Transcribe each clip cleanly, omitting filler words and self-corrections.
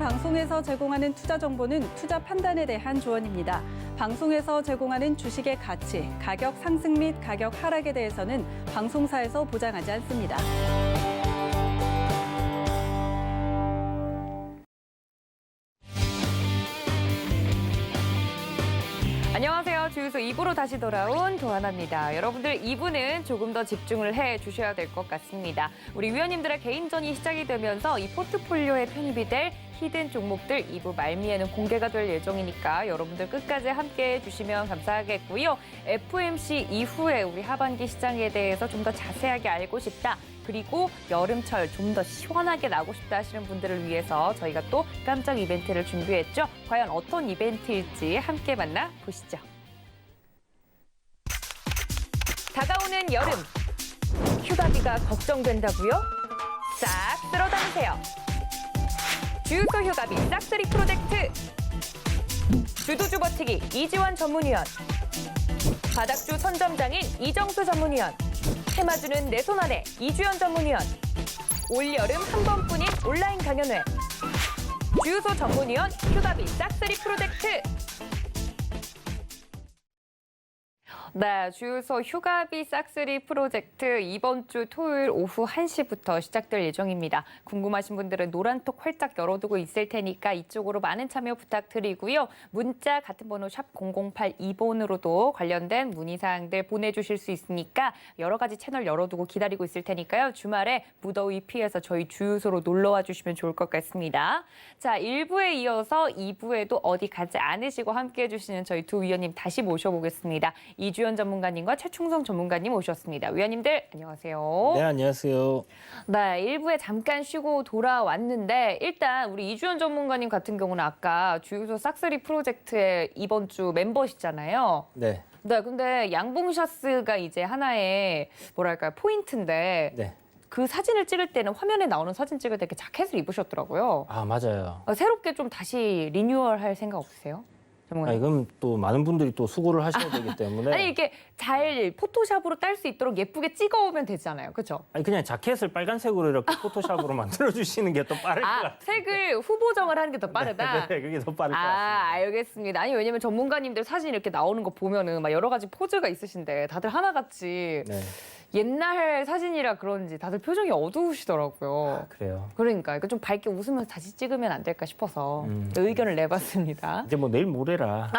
방송에서 제공하는 투자 정보는 투자 판단에 대한 조언입니다. 방송에서 제공하는 주식의 가치, 가격 상승 및 가격 하락에 대해서는 방송사에서 보장하지 않습니다. 안녕하세요. 주유소 2부로 다시 돌아온 도하나입니다. 여러분들 2부는 조금 더 집중을 해주셔야 될 것 같습니다. 우리 위원님들의 개인전이 시작이 되면서 이 포트폴리오에 편입이 될 히든 종목들 2부 말미에는 공개가 될 예정이니까 여러분들 끝까지 함께해 주시면 감사하겠고요. FOMC 이후에 우리 하반기 시장에 대해서 좀 더 자세하게 알고 싶다. 그리고 여름철 좀 더 시원하게 나고 싶다 하시는 분들을 위해서 저희가 또 깜짝 이벤트를 준비했죠. 과연 어떤 이벤트일지 함께 만나보시죠. 다가오는 여름, 휴가비가 걱정된다고요? 싹 쓸어담으세요. 주유소 휴가비 싹쓸이 프로젝트. 주도주 버티기 이지원 전문위원, 바닥주 선점장인 이정수 전문위원, 해마주는 내 손 안에 이주연 전문위원, 올여름 한 번뿐인 온라인 강연회, 주유소 전문위원 휴가비 싹쓸이 프로젝트. 네, 주유소 휴가비 싹쓸이 프로젝트 이번 주 토요일 오후 1시부터 시작될 예정입니다. 궁금하신 분들은 노란톡 활짝 열어두고 있을 테니까 이쪽으로 많은 참여 부탁드리고요. 문자 같은 번호 샵 0082번으로도 관련된 문의사항들 보내주실 수 있으니까 여러 가지 채널 열어두고 기다리고 있을 테니까요. 주말에 무더위 피해서 저희 주유소로 놀러와 주시면 좋을 것 같습니다. 자, 1부에 이어서 2부에도 어디 가지 않으시고 함께해 주시는 저희 두 위원님 다시 모셔보겠습니다. 이주연 전문가님과 최충성 전문가님 오셨습니다. 위원님들 안녕하세요. 네, 안녕하세요. 네, 1부에 잠깐 쉬고 돌아왔는데 일단 우리 이주연 전문가님 같은 경우는 아까 주유소 싹쓸이 프로젝트의 이번 주 멤버시잖아요. 네. 네, 근데 양봉샤스가 이제 하나의 뭐랄까요 포인트인데 네. 그 사진을 찍을 때는 화면에 나오는 사진 찍을 때 이렇게 자켓을 입으셨더라고요. 아, 맞아요. 새롭게 좀 다시 리뉴얼할 생각 없으세요? 전문가님? 이건 또 많은 분들이 또 수고를 하셔야 되기 때문에. 아니 이렇게 잘 포토샵으로 딸 수 있도록 예쁘게 찍어오면 되잖아요. 그렇죠? 그냥 자켓을 빨간색으로 이렇게 포토샵으로 만들어주시는 게 더 빠를 것 같아요. 색을 후보정을 하는 게 더 빠르다? 네, 그게 더 빠를 것 같습니다. 알겠습니다. 아니 왜냐면 전문가님들 사진 이렇게 나오는 거 보면은 막 여러 가지 포즈가 있으신데 다들 하나같이 네. 옛날 사진이라 그런지 다들 표정이 어두우시더라고요. 그래요. 그러니까 좀 밝게 웃으면서 다시 찍으면 안 될까 싶어서 의견을 내봤습니다. 이제 뭐 내일 모레라.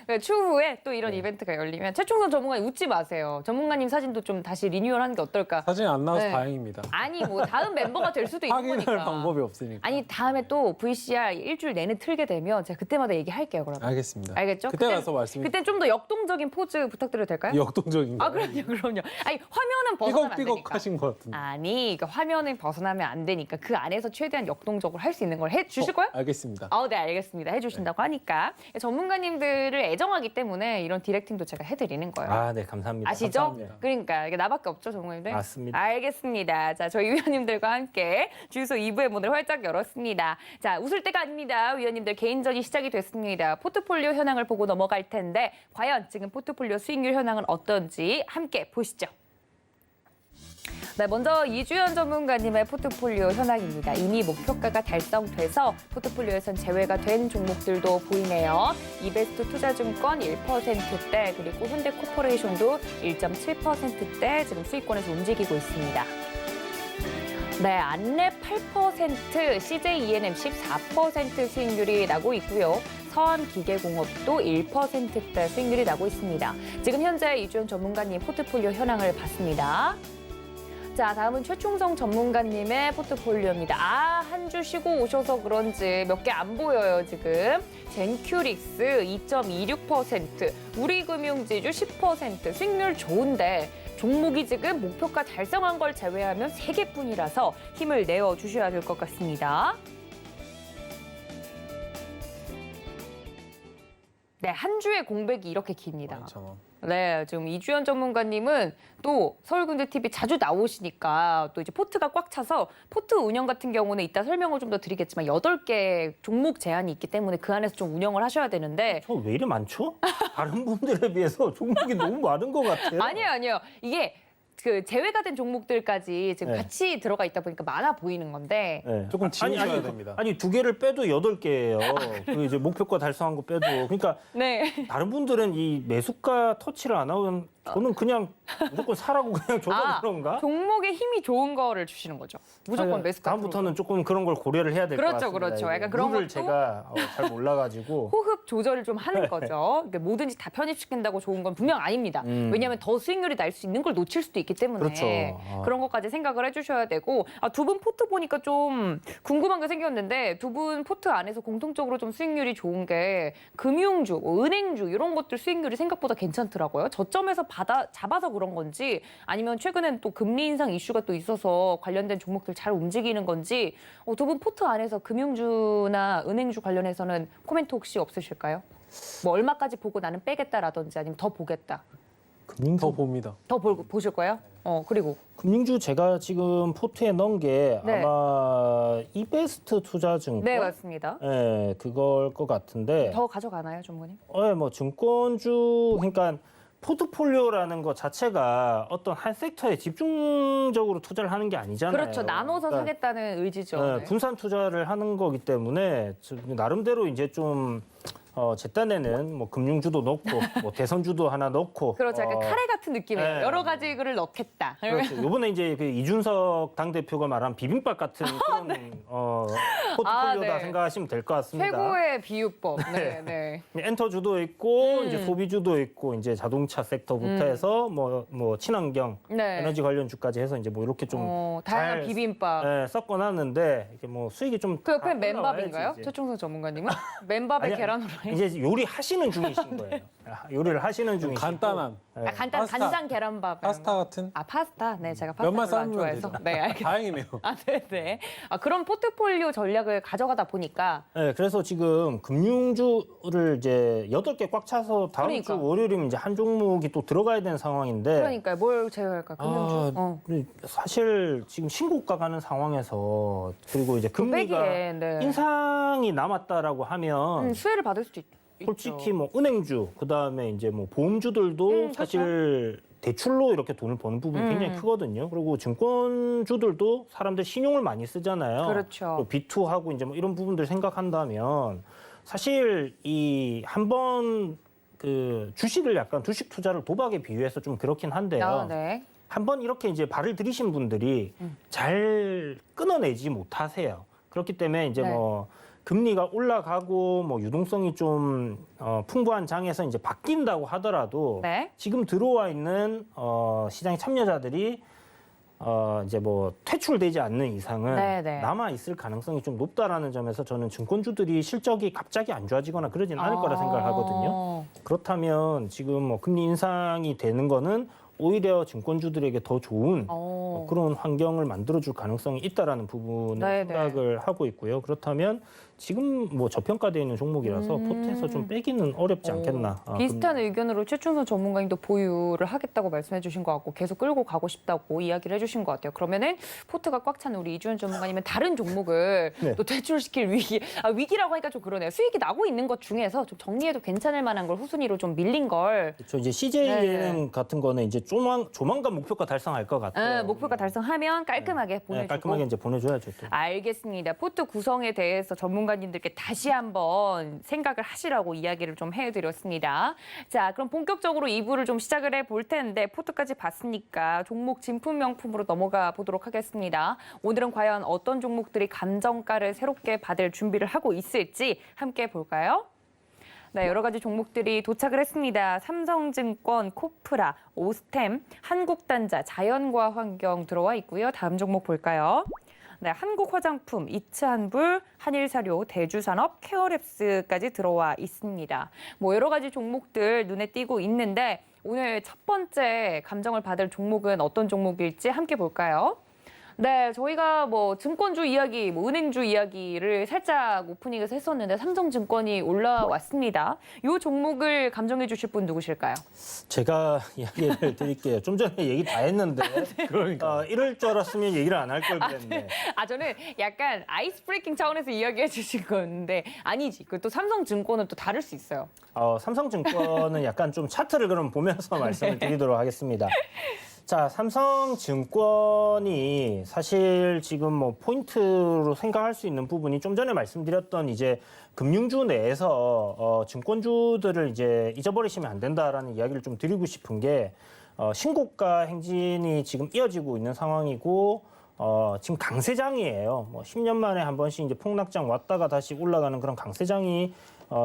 네. 추후에 또 이런 이벤트가 열리면 최충선 전문가님 웃지 마세요. 전문가님 사진도 좀 다시 리뉴얼하는 게 어떨까? 사진이 안 나와서 네. 다행입니다. 아니 뭐 다음 멤버가 될 수도 있는 확인할 거니까. 방법이 없으니까. 아니 다음에 또 VCR 일주일 내내 틀게 되면 제가 그때마다 얘기할게요. 그러면. 알겠습니다. 알겠죠? 그때 가서 말씀해. 그때 좀 더 역동적인 포즈 부탁드려도 될까요? 역동적인 거. 그럼요. 아니 화면은 벗어나면 안 되니까. 삐걱삐걱하신 것 같은데. 아니, 그러니까 화면을 벗어나면 안 되니까 그 안에서 최대한 역동적으로 할 수 있는 걸 해주실 거예요? 알겠습니다. 네, 알겠습니다. 해주신다고 하니까 전문가님들을 애정하기 때문에 이런 디렉팅도 제가 해드리는 거예요. 아, 네, 감사합니다. 아시죠? 감사합니다. 그러니까 이게 나밖에 없죠, 전문가님들? 맞습니다. 알겠습니다. 자, 저희 위원님들과 함께 주유소 2부의 문을 활짝 열었습니다. 자, 웃을 때가 아닙니다. 위원님들 개인전이 시작이 됐습니다. 포트폴리오 현황을 보고 넘어갈 텐데 과연 지금 포트폴리오 수익률 현황은 어떤지 함께 보시죠. 네, 먼저 이주연 전문가님의 포트폴리오 현황입니다. 이미 목표가가 달성돼서 포트폴리오에선 제외가 된 종목들도 보이네요. 이베스트 투자증권 1%대 그리고 현대코퍼레이션도 1.7%대 지금 수익권에서 움직이고 있습니다. 네, 안랩 8%, CJ ENM 14% 수익률이 나고 있고요. 서한기계공업도 1%대 수익률이 나고 있습니다. 지금 현재 이주연 전문가님 포트폴리오 현황을 봤습니다. 자, 다음은 최충성 전문가님의 포트폴리오입니다. 한 주 쉬고 오셔서 그런지 몇 개 안 보여요, 지금. 젠큐릭스 2.26%, 우리금융지주 10%, 수익률 좋은데 종목이 지금 목표가 달성한 걸 제외하면 3개뿐이라서 힘을 내어주셔야 될 것 같습니다. 네, 한 주의 공백이 이렇게 깁니다. 11,000원. 네, 지금 이주연 전문가님은 또 서울금융TV 자주 나오시니까 또 이제 포트가 꽉 차서 포트 운영 같은 경우는 이따 설명을 좀 더 드리겠지만 8개 종목 제한이 있기 때문에 그 안에서 좀 운영을 하셔야 되는데 저 왜 이래 많죠? 다른 분들에 비해서 종목이 너무 많은 것 같아요. 아니에요. 이게 그 제외가 된 종목들까지 지금 네. 같이 들어가 있다 보니까 많아 보이는 건데 네. 조금 지우셔야 됩니다. 아니 2개를 빼도 8개예요. 그 이제 목표가 달성한 거 빼도. 그러니까 네. 다른 분들은 이 매수가 터치를 안 하면 저는 그냥 무조건 사라고 그냥 줘서 그런가? 종목에 힘이 좋은 거를 주시는 거죠. 무조건 아니, 매수가 다음부터는 조금 그런 걸 고려를 해야 될 것 그렇죠, 같습니다. 그렇죠. 이게. 약간 그런 룰을 것도 제가 잘 몰라가지고. 호흡 조절을 좀 네. 하는 거죠. 그러니까 뭐든지 다 편입시킨다고 좋은 건 분명 아닙니다. 왜냐하면 더 수익률이 날 수 있는 걸 놓칠 수도 있기 때문에 그렇죠. 그런 것까지 생각을 해주셔야 되고 두 분 포트 보니까 좀 궁금한 게 생겼는데 두 분 포트 안에서 공통적으로 좀 수익률이 좋은 게 금융주, 은행주 이런 것들 수익률이 생각보다 괜찮더라고요. 저점에서 잡아서 그런 건지 아니면 최근엔 또 금리 인상 이슈가 또 있어서 관련된 종목들 잘 움직이는 건지 두 분 포트 안에서 금융주나 은행주 관련해서는 코멘트 혹시 없으실까요? 뭐 얼마까지 보고 나는 빼겠다라든지 아니면 더 보겠다. 더 봅니다. 더 보실 거예요? 그리고 금융주 제가 지금 포트에 넣은 게 네. 아마 이베스트 투자증권. 네 맞습니다. 네, 그걸 것 같은데. 더 가져가나요, 전문님? 네, 뭐 증권주 그러니까 포트폴리오라는 것 자체가 어떤 한 섹터에 집중적으로 투자를 하는 게 아니잖아요. 그렇죠. 나눠서 그러니까, 사겠다는 의지죠. 네, 네. 분산 투자를 하는 거기 때문에 나름대로 이제 좀 제 딴에는 뭐 금융주도 넣고 뭐 대선주도 하나 넣고 그렇죠. 약간 카레 같은 느낌이에요. 네. 여러 가지를 넣겠다. 그렇죠. 이번에 이제 그 이준석 당대표가 말한 비빔밥 같은 그런 포트폴리오다 네. 생각하시면 될 것 같습니다. 최고의 비유법. 네, 네. 엔터주도 있고 이제 소비주도 있고 이제 자동차 섹터부터 해서 뭐 친환경 네. 에너지 관련 주까지 해서 이제 뭐 이렇게 좀 다양한 잘, 비빔밥. 네, 섞어놨는데 이게 뭐 수익이 좀 그 옆에 다 맨밥인가요? 올라와야지 이제. 최충성 전문가님은? 맨밥에 아니, 계란 후라이. 이제 요리 하시는 중이신 거예요. 요리를 하시는 중이시고 간단한 네. 간장 계란밥. 파스타 같은 파스타. 네, 제가 파스타 면만 별로 안 삶으면 좋아해서. 되죠. 네, 알겠습니다. 다행이네요. 네네. 그런 포트폴리오 전략을 가져가다 보니까 네, 그래서 지금 금융주를 이제 8개 꽉 차서 다음 그러니까. 주 월요일이면 이제 한 종목이 또 들어가야 되는 상황인데 그러니까요. 뭘 제외할까? 금융주. 사실 지금 신고가 가는 상황에서 그리고 이제 금리가 빼기에, 네. 인상이 남았다라고 하면 수혜를 받을 수도 솔직히 뭐 은행주 그다음에 이제 뭐 보험주들도 사실 대출로 이렇게 돈을 버는 부분이 굉장히 크거든요. 그리고 증권주들도 사람들 신용을 많이 쓰잖아요. 그렇죠. B2하고 이제 뭐 이런 부분들 생각한다면 사실 이 한번 그 주식을 약간 주식 투자를 도박에 비유해서 좀 그렇긴 한데요. 네. 한번 이렇게 이제 발을 들이신 분들이 잘 끊어내지 못하세요. 그렇기 때문에 이제 네. 뭐 금리가 올라가고 뭐 유동성이 좀 풍부한 장에서 이제 바뀐다고 하더라도 네. 지금 들어와 있는 시장의 참여자들이 이제 뭐 퇴출되지 않는 이상은 네, 네. 남아 있을 가능성이 좀 높다라는 점에서 저는 증권주들이 실적이 갑자기 안 좋아지거나 그러진 않을 거라 생각을 하거든요. 그렇다면 지금 뭐 금리 인상이 되는 거는 오히려 증권주들에게 더 좋은 그런 환경을 만들어줄 가능성이 있다라는 부분을 네, 생각을 하고 있고요. 그렇다면 지금 뭐 저평가되어 있는 종목이라서 포트에서 좀 빼기는 어렵지 않겠나. 비슷한 의견으로 최충선 전문가님도 보유를 하겠다고 말씀해 주신 것 같고 계속 끌고 가고 싶다고 이야기를 해주신 것 같아요. 그러면은 포트가 꽉 찬 우리 이주연 전문가님은 다른 종목을 네. 또 퇴출시킬 위기라고 하니까 좀 그러네요. 수익이 나고 있는 것 중에서 좀 정리해도 괜찮을 만한 걸 후순위로 좀 밀린 걸 그렇죠. 이제 CJNM 같은 거는 이제 조만간 목표가 달성할 것 같아요. 목표가 달성하면 깔끔하게 네, 보내주고 깔끔하게 이제 보내줘야죠. 또. 알겠습니다. 포트 구성에 대해서 전문가님들께 다시 한번 생각을 하시라고 이야기를 좀 해드렸습니다. 자, 그럼 본격적으로 2부를 좀 시작을 해볼 텐데 포트까지 봤으니까 종목 진품 명품으로 넘어가 보도록 하겠습니다. 오늘은 과연 어떤 종목들이 감정가를 새롭게 받을 준비를 하고 있을지 함께 볼까요? 네, 여러 가지 종목들이 도착을 했습니다. 삼성증권, 코프라, 오스템, 한국단자, 자연과환경 들어와 있고요. 다음 종목 볼까요? 네, 한국화장품, 이츠한불, 한일사료, 대주산업, 케어랩스까지 들어와 있습니다. 뭐 여러 가지 종목들 눈에 띄고 있는데 오늘 첫 번째 감정을 받을 종목은 어떤 종목일지 함께 볼까요? 네, 저희가 뭐 증권주 이야기, 뭐 은행주 이야기를 살짝 오프닝에서 했었는데 삼성증권이 올라왔습니다. 이 종목을 감정해 주실 분 누구실까요? 제가 이야기를 드릴게요. 좀 전에 얘기 다 했는데 그러니까. 이럴 줄 알았으면 얘기를 안 할 걸 그랬네. 저는 약간 아이스 브레이킹 차원에서 이야기해 주신 건데 아니지. 그 또 삼성증권은 또 다를 수 있어요. 삼성증권은 약간 좀 차트를 그럼 보면서 말씀을 드리도록 하겠습니다. 자, 삼성증권이 사실 지금 뭐 포인트로 생각할 수 있는 부분이 좀 전에 말씀드렸던 이제 금융주 내에서 증권주들을 이제 잊어버리시면 안 된다라는 이야기를 좀 드리고 싶은 게 신고가 행진이 지금 이어지고 있는 상황이고 지금 강세장이에요. 뭐 10년 만에 한 번씩 이제 폭락장 왔다가 다시 올라가는 그런 강세장이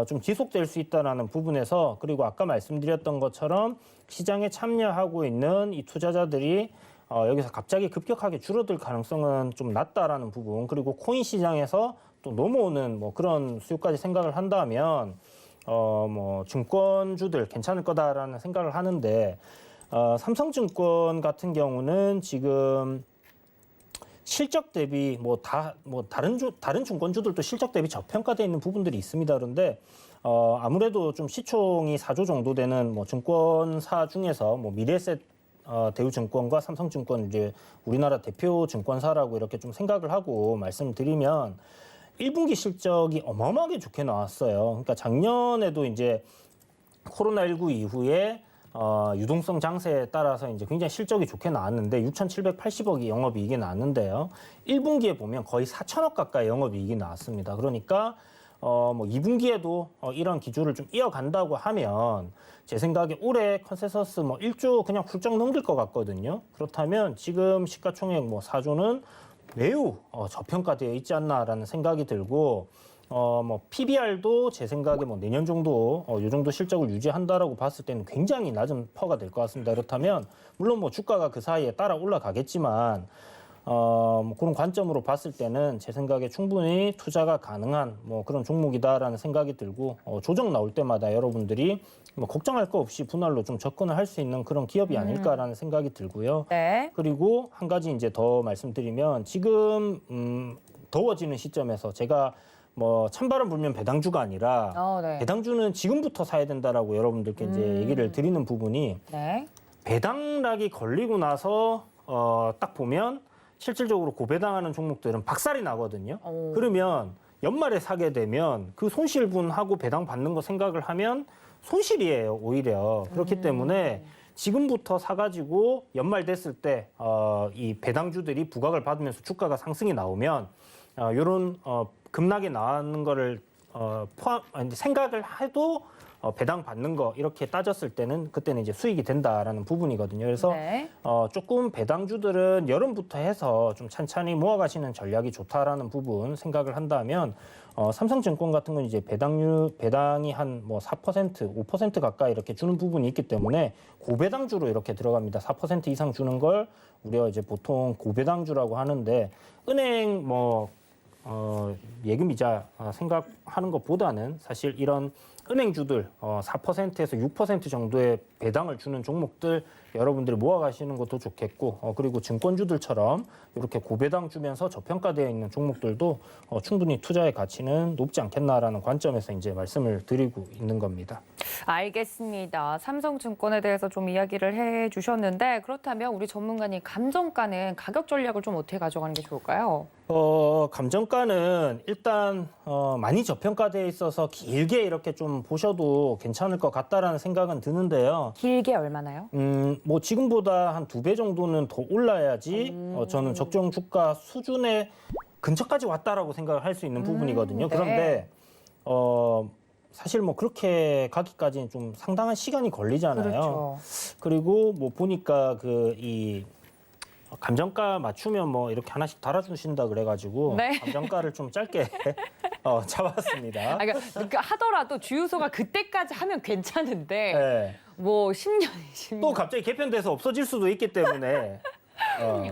좀 지속될 수 있다라는 부분에서 그리고 아까 말씀드렸던 것처럼 시장에 참여하고 있는 이 투자자들이 여기서 갑자기 급격하게 줄어들 가능성은 좀 낮다라는 부분 그리고 코인 시장에서 또 넘어오는 뭐 그런 수요까지 생각을 한다면 뭐 증권주들 괜찮을 거다라는 생각을 하는데 삼성증권 같은 경우는 지금 실적 대비 다른 증권주들도 실적 대비 저평가되어 있는 부분들이 있습니다. 그런데 아무래도 좀 시총이 4조 정도 되는 뭐 증권사 중에서 뭐 미래에셋 대우증권과 삼성증권 이제 우리나라 대표 증권사라고 이렇게 좀 생각을 하고 말씀드리면 1분기 실적이 어마어마하게 좋게 나왔어요. 그러니까 작년에도 이제 코로나19 이후에 유동성 장세에 따라서 이제 굉장히 실적이 좋게 나왔는데 6,780억이 영업이익이 나왔는데요. 1분기에 보면 거의 4천억 가까이 영업이익이 나왔습니다. 그러니까 뭐 2분기에도 이런 기조를 좀 이어간다고 하면 제 생각에 올해 컨센서스 뭐 1조 그냥 훌쩍 넘길 것 같거든요. 그렇다면 지금 시가총액 뭐 4조는 매우 저평가되어 있지 않나라는 생각이 들고 뭐 PBR도 제 생각에 뭐 내년 정도 이 정도 실적을 유지한다라고 봤을 때는 굉장히 낮은 퍼가 될 것 같습니다. 그렇다면 물론 뭐 주가가 그 사이에 따라 올라가겠지만 뭐 그런 관점으로 봤을 때는 제 생각에 충분히 투자가 가능한 뭐 그런 종목이다라는 생각이 들고 조정 나올 때마다 여러분들이 뭐 걱정할 거 없이 분할로 좀 접근을 할 수 있는 그런 기업이 아닐까라는 생각이 들고요. 네. 그리고 한 가지 이제 더 말씀드리면 지금 더워지는 시점에서 제가 뭐 찬바람 불면 배당주가 아니라 네. 배당주는 지금부터 사야 된다라고 여러분들께 이제 얘기를 드리는 부분이 네. 배당락이 걸리고 나서 딱 보면 실질적으로 고배당하는 종목들은 박살이 나거든요. 그러면 연말에 사게 되면 그 손실분하고 배당 받는 거 생각을 하면 손실이에요, 오히려. 그렇기 때문에 지금부터 사가지고 연말 됐을 때 이 배당주들이 부각을 받으면서 주가가 상승이 나오면 이런 급락이 나는 거를 생각을 해도 배당 받는 거 이렇게 따졌을 때는 그때는 이제 수익이 된다라는 부분이거든요. 그래서 네. 조금 배당주들은 여름부터 해서 좀 찬찬히 모아가시는 전략이 좋다라는 부분 생각을 한다면 삼성증권 같은 건 이제 배당이 한 뭐 4%, 5% 가까이 이렇게 주는 부분이 있기 때문에 고배당주로 이렇게 들어갑니다. 4% 이상 주는 걸 우리가 이제 보통 고배당주라고 하는데 은행 뭐 예금이자 생각하는 것보다는 사실 이런 은행주들 4%에서 6% 정도의 배당을 주는 종목들 여러분들이 모아가시는 것도 좋겠고 그리고 증권주들처럼 이렇게 고배당 주면서 저평가되어 있는 종목들도 충분히 투자의 가치는 높지 않겠나라는 관점에서 이제 말씀을 드리고 있는 겁니다. 알겠습니다. 삼성증권에 대해서 좀 이야기를 해주셨는데 그렇다면 우리 전문가님 감정가는 가격 전략을 좀 어떻게 가져가는 게 좋을까요? 감정가는 일단 많이 저평가되어 있어서 길게 이렇게 좀 보셔도 괜찮을 것 같다라는 생각은 드는데요. 길게 얼마나요? 뭐 지금보다 한 2배 정도는 더 올라야지 저는 적정 주가 수준에 근처까지 왔다라고 생각을 할 수 있는 부분이거든요. 네. 그런데 사실 뭐 그렇게 가기까지는 좀 상당한 시간이 걸리잖아요. 그렇죠. 그리고 뭐 보니까 이 감정가 맞추면 뭐 이렇게 하나씩 달아주신다 그래가지고 네. 감정가를 좀 짧게 잡았습니다. 그러니까 하더라도 주유소가 그때까지 하면 괜찮은데 네. 뭐 10년, 20년. 또 갑자기 개편돼서 없어질 수도 있기 때문에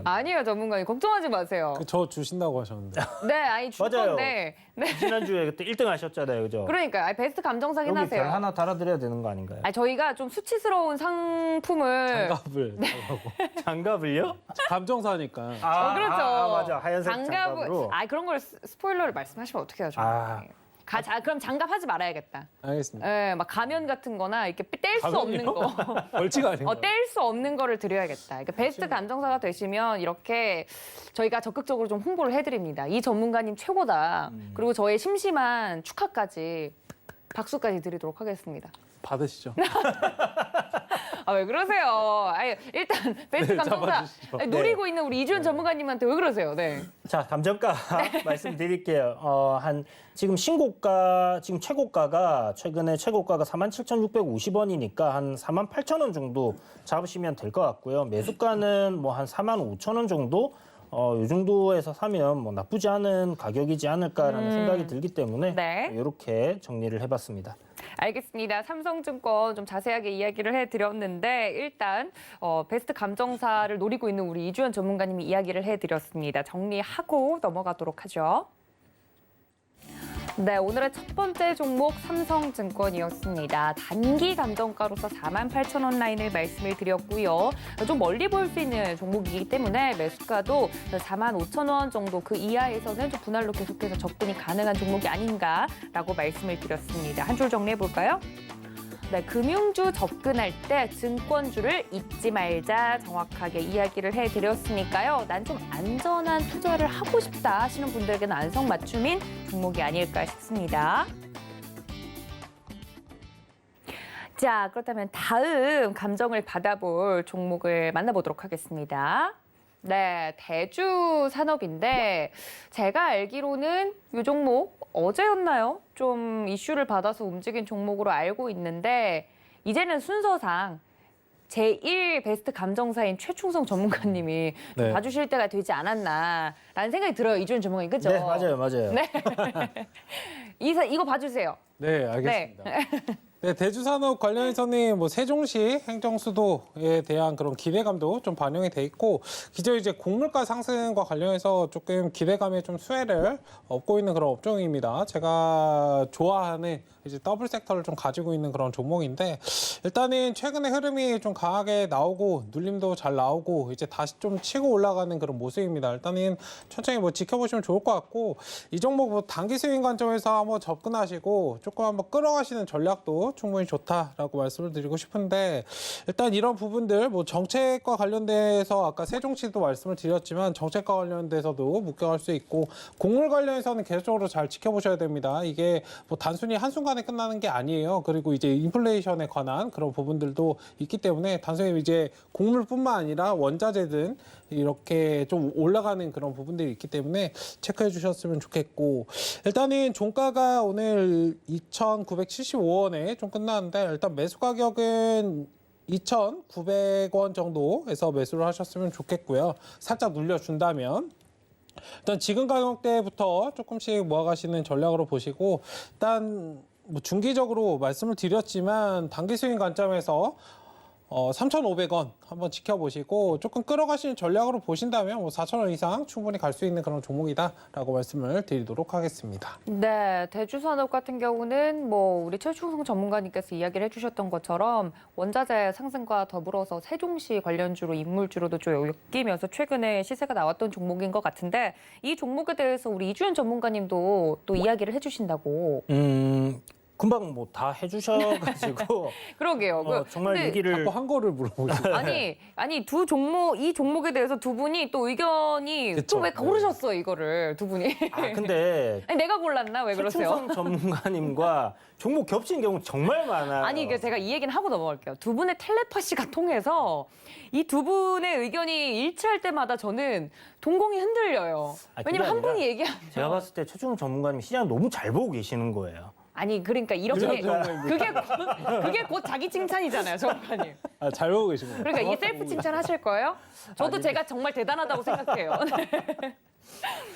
아니에요, 전문가님. 걱정하지 마세요. 저 주신다고 하셨는데. 네, 아니 줄 맞아요. 건데. 네. 지난주에 그때 1등 하셨잖아요, 그죠? 그러니까 베스트 감정사긴 여기 하세요. 별 하나 달아드려야 되는 거 아닌가요? 저희가 좀 수치스러운 상품을 장갑을 달라고. 장갑을요? 감정사니까. 그렇죠. 맞아. 하얀색 장갑으로. 그런 걸 스포일러를 말씀하시면 어떻게 하죠? 그럼 장갑 하지 말아야겠다. 알겠습니다. 네, 막 가면 같은 거나 이렇게 뗄 수 없는 거. 벌칙 아닌가요? 뗄 수 없는 거를 드려야겠다. 그러니까 베스트 감정사가 되시면 이렇게 저희가 적극적으로 좀 홍보를 해드립니다. 이 전문가님 최고다. 그리고 저의 심심한 축하까지 박수까지 드리도록 하겠습니다. 받으시죠. 아, 왜 그러세요? 아니, 일단 베스트 감정사 잡아주시죠. 아니, 노리고 있는 우리 이주연 전문가님한테 왜 그러세요? 네. 자, 감정가 말씀드릴게요. 지금 신고가, 지금 최고가가 최근에 최고가가 47,650원이니까 한 48,000원 정도 잡으시면 될 것 같고요. 매수가는 뭐 한 45,000원 정도 이 정도에서 사면 뭐 나쁘지 않은 가격이지 않을까라는 생각이 들기 때문에 네. 이렇게 정리를 해봤습니다. 알겠습니다. 삼성증권 좀 자세하게 이야기를 해드렸는데 일단 베스트 감정사를 노리고 있는 우리 이주연 전문가님이 이야기를 해드렸습니다. 정리하고 넘어가도록 하죠. 네, 오늘의 첫 번째 종목 삼성증권이었습니다. 단기 감정가로서 48,000원 라인을 말씀을 드렸고요. 좀 멀리 볼 수 있는 종목이기 때문에 매수가도 45,000원 정도 그 이하에서는 좀 분할로 계속해서 접근이 가능한 종목이 아닌가라고 말씀을 드렸습니다. 한 줄 정리해 볼까요? 네, 금융주 접근할 때 증권주를 잊지 말자 정확하게 이야기를 해드렸으니까요. 난 좀 안전한 투자를 하고 싶다 하시는 분들에게는 안성맞춤인 종목이 아닐까 싶습니다. 자, 그렇다면 다음 감정을 받아볼 종목을 만나보도록 하겠습니다. 네, 대주산업인데 제가 알기로는 이 종목 어제였나요? 좀 이슈를 받아서 움직인 종목으로 알고 있는데 이제는 순서상 제1 베스트 감정사인 최충성 전문가님이 좀 네. 봐주실 때가 되지 않았나라는 생각이 들어요. 이주연 전문가님, 그죠? 네, 맞아요. 네. 이거 봐주세요. 네, 알겠습니다. 네, 대주산업 관련해서는 뭐 세종시 행정수도에 대한 그런 기대감도 좀 반영이 돼 있고 기존 이제 곡물가 상승과 관련해서 조금 기대감에 좀 수혜를 얻고 있는 그런 업종입니다. 제가 좋아하는 이제 더블 섹터를 좀 가지고 있는 그런 종목인데 일단은 최근에 흐름이 좀 강하게 나오고 눌림도 잘 나오고 이제 다시 좀 치고 올라가는 그런 모습입니다. 일단은 천천히 뭐 지켜보시면 좋을 것 같고 이 종목 뭐 단기 스윙 관점에서 한번 접근하시고 조금 한번 끌어가시는 전략도 충분히 좋다라고 말씀을 드리고 싶은데 일단 이런 부분들 뭐 정책과 관련돼서 아까 세종시도 말씀을 드렸지만 정책과 관련돼서도 묶여갈 수 있고 곡물 관련해서는 계속적으로 잘 지켜보셔야 됩니다. 이게 뭐 단순히 한순간에 끝나는 게 아니에요. 그리고 이제 인플레이션에 관한 그런 부분들도 있기 때문에 단순히 이제 곡물뿐만 아니라 원자재든 이렇게 좀 올라가는 그런 부분들이 있기 때문에 체크해 주셨으면 좋겠고 일단은 종가가 오늘 2,975원에 좀 끝났는데 일단 매수 가격은 2,900원 정도에서 매수를 하셨으면 좋겠고요. 살짝 눌려준다면 일단 지금 가격대부터 조금씩 모아가시는 전략으로 보시고 일단 뭐 중기적으로 말씀을 드렸지만 단기 스윙 관점에서 3,500원 한번 지켜보시고 조금 끌어가시는 전략으로 보신다면 뭐 4,000원 이상 충분히 갈 수 있는 그런 종목이다라고 말씀을 드리도록 하겠습니다. 네, 대주산업 같은 경우는 뭐 우리 최충성 전문가님께서 이야기를 해주셨던 것처럼 원자재 상승과 더불어서 세종시 관련주로 인물주로도 좀 엮이면서 최근에 시세가 나왔던 종목인 것 같은데 이 종목에 대해서 우리 이주연 전문가님도 또 이야기를 해주신다고. 금방 뭐 다 해주셔가지고 그러게요. 정말 근데 얘기를 자꾸 한 거를 물어보시고 아니 이 종목에 대해서 두 분이 또 의견이 그쵸. 또 왜 고르셨어 이거를 두 분이. 근데 아니 내가 골랐나 왜 그러세요? 최충성 전문가님과 종목 겹치는 경우 정말 많아요. 아니 그 제가 이 얘기는 하고 넘어갈게요. 두 분의 텔레파시가 통해서 이 두 분의 의견이 일치할 때마다 저는 동공이 흔들려요. 그게 왜냐면 한 아니라 분이 얘기하면 제가 봤을 때 최충성 전문가님 시장 너무 잘 보고 계시는 거예요. 아니 그러니까 이렇게 그러니까. 그게 곧 자기 칭찬이잖아요, 전문가님. 잘 보고 계시고 그러니까 이 셀프 칭찬 하실 거예요? 저도 제가 정말 대단하다고 생각해요.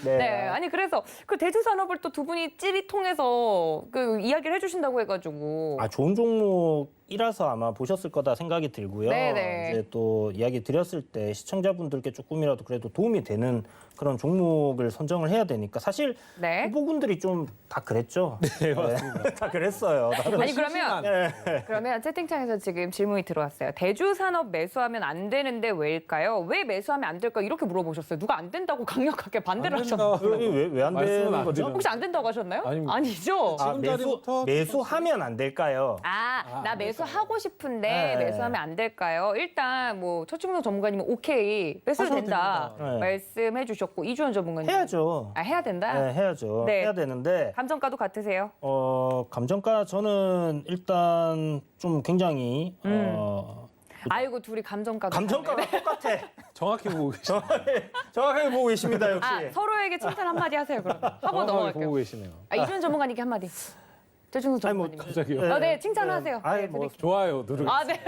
네, 아니 그래서 그 대주산업을 또 두 분이 찌리 통해서 그 이야기를 해주신다고 해가지고. 좋은 종목이라서 아마 보셨을 거다 생각이 들고요. 네네. 이제 또 이야기 드렸을 때 시청자분들께 조금이라도 그래도 도움이 되는 그런 종목을 선정을 해야 되니까 사실 네. 후보군들이 좀 다 그랬죠. 네, 맞습니다. 다 그랬어요. 다들. 아니 그러면 네. 그러면 채팅창에서 지금 질문이 들어왔어요. 대주산업 매수하면 안 되는데 왜일까요? 왜 매수하면 안 될까요? 이렇게 물어보셨어요. 누가 안 된다고 강력하게 반대를 안 된다. 하셨나요? 왜 안 말씀은 되는 안 거죠? 드려요. 혹시 안 된다고 하셨나요? 아닙니다. 아니죠. 지금 자리부터 매수하면 안 될까요? 나 매수하고 싶은데 네. 매수하면 안 될까요? 일단 뭐 최충성 전문가님은 오케이 매수도 하셔도 된다 됩니다. 네. 말씀해 주셨고 이주연 전문가님 해야죠. 해야 된다? 네, 해야죠. 네. 해야 되는데 감정가도 같으세요? 감정가 저는 일단 좀 굉장히 아이고 둘이 감정가도 감정가가 다르네. 똑같아. 정확히 보고 계시네요. 정확하게 보고 계십니다, 역시. 아, 서로에게 칭찬 한마디 하세요, 그럼. 하고 정확하게 보고 넘어갈게요. 계시네요. 이준현 전문가님께 한마디. 최충수 아니, 뭐, 전문가님. 갑자기요? 아, 네, 칭찬하세요. 아이, 네, 뭐, 드릴게요. 좋아요, 누르. 아, 네.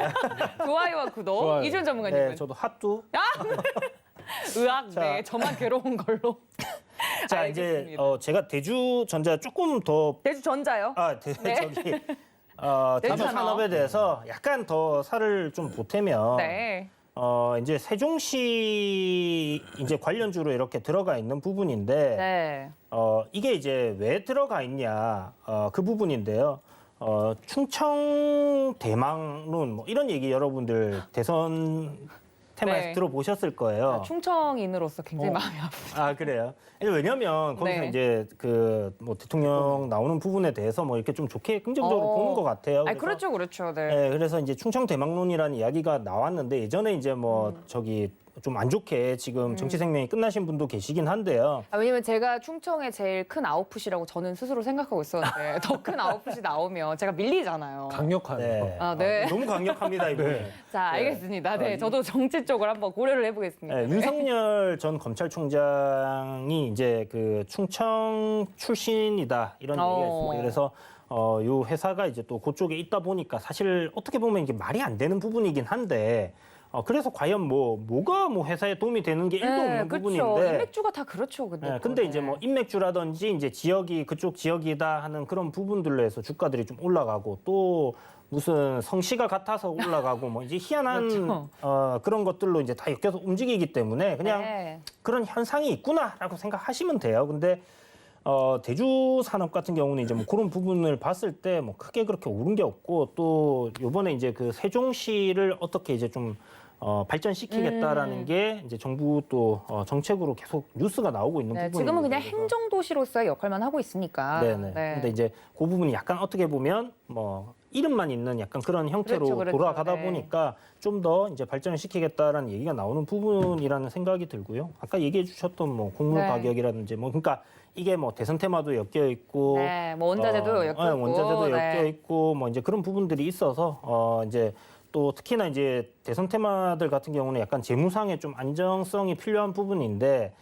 좋아요와 구독. 좋아요. 이준현 전문가님은. 네, 저도 핫도. 의학, 자. 네. 저만 괴로운 걸로. 자, 이제 알겠습니다. 제가 대주전자 조금 더 대주전자요? 네. 저기 대주산업에 대해서 약간 더 살을 좀 보태면 네. 이제 세종시 이제 관련주로 이렇게 들어가 있는 부분인데 네. 이게 이제 왜 들어가 있냐 그 부분인데요. 충청 대망론 뭐 이런 얘기 여러분들 대선 테마에서 네. 들어보셨을 거예요. 충청인으로서 굉장히 마음이 아프다. 아 그래요? 왜냐면 거기서 네. 이제 그 뭐 대통령 나오는 부분에 대해서 뭐 이렇게 좀 좋게 긍정적으로 보는 것 같아요. 아, 그래서 그렇죠. 네. 네, 그래서 이제 충청 대망론이라는 이야기가 나왔는데 예전에 이제 뭐 저기 좀 안 좋게 지금 정치 생명이 끝나신 분도 계시긴 한데요. 아, 왜냐면 제가 충청의 제일 큰 아웃풋이라고 저는 스스로 생각하고 있었는데 더 큰 아웃풋이 나오면 제가 밀리잖아요. 강력한. 네. 아, 네. 너무 강력합니다 이분이. 네. 자, 알겠습니다. 네, 저도 정치 쪽을 한번 고려를 해보겠습니다. 네, 윤석열 전 검찰총장이 이제 그 충청 출신이다 이런 얘기가 있습니다. 그래서 요 회사가 이제 또 그쪽에 있다 보니까 사실 어떻게 보면 이게 말이 안 되는 부분이긴 한데 그래서 과연 뭐가 회사에 도움이 되는 게 1도 없는 그렇죠. 부분인데. 인맥주가 다 그렇죠. 근데 이제 뭐 인맥주라든지 이제 지역이 그쪽 지역이다 하는 그런 부분들로 해서 주가들이 좀 올라가고 또 무슨 성씨가 같아서 올라가고 뭐 이제 희한한 그렇죠. 그런 것들로 이제 다 엮여서 움직이기 때문에 그냥 네. 그런 현상이 있구나라고 생각하시면 돼요. 근데 대주 산업 같은 경우는 이제 뭐 그런 부분을 봤을 때 뭐 크게 그렇게 오른 게 없고 또 요번에 이제 그 세종시를 어떻게 이제 좀 발전시키겠다라는 게 이제 정부 또 정책으로 계속 뉴스가 나오고 있는 네, 부분입니다. 지금은 그냥 그래서. 행정도시로서의 역할만 하고 있으니까. 네네. 네. 근데 이제 그 부분이 약간 어떻게 보면 뭐 이름만 있는 약간 그런 형태로 그렇죠. 돌아가다 네. 보니까 좀 더 이제 발전을 시키겠다라는 얘기가 나오는 부분이라는 생각이 들고요. 아까 얘기해 주셨던 뭐 곡물 네. 가격이라든지 뭐 그러니까 이게 뭐 대선 테마도 엮여 있고 네, 뭐 원자재도 엮여 있고. 원자재도 네. 엮여 있고 뭐 이제 그런 부분들이 있어서 이제 또 특히나 이제 대선 테마들 같은 경우는 약간 재무상의 좀 안정성이 필요한 부분인데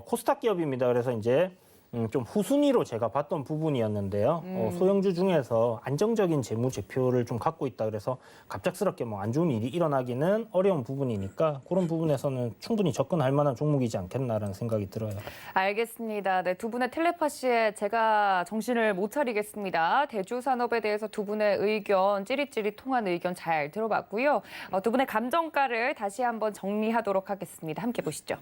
코스닥 기업입니다. 그래서 이제 좀 후순위로 제가 봤던 부분이었는데요. 소형주 중에서 안정적인 재무 제표를 좀 갖고 있다. 그래서 갑작스럽게 뭐 안 좋은 일이 일어나기는 어려운 부분이니까 그런 부분에서는 충분히 접근할 만한 종목이지 않겠나라는 생각이 들어요. 알겠습니다. 네, 두 분의 텔레파시에 제가 정신을 못 차리겠습니다. 대주 산업에 대해서 두 분의 의견, 찌릿찌릿 통한 의견 잘 들어봤고요. 두 분의 감정가를 다시 한번 정리하도록 하겠습니다. 함께 보시죠.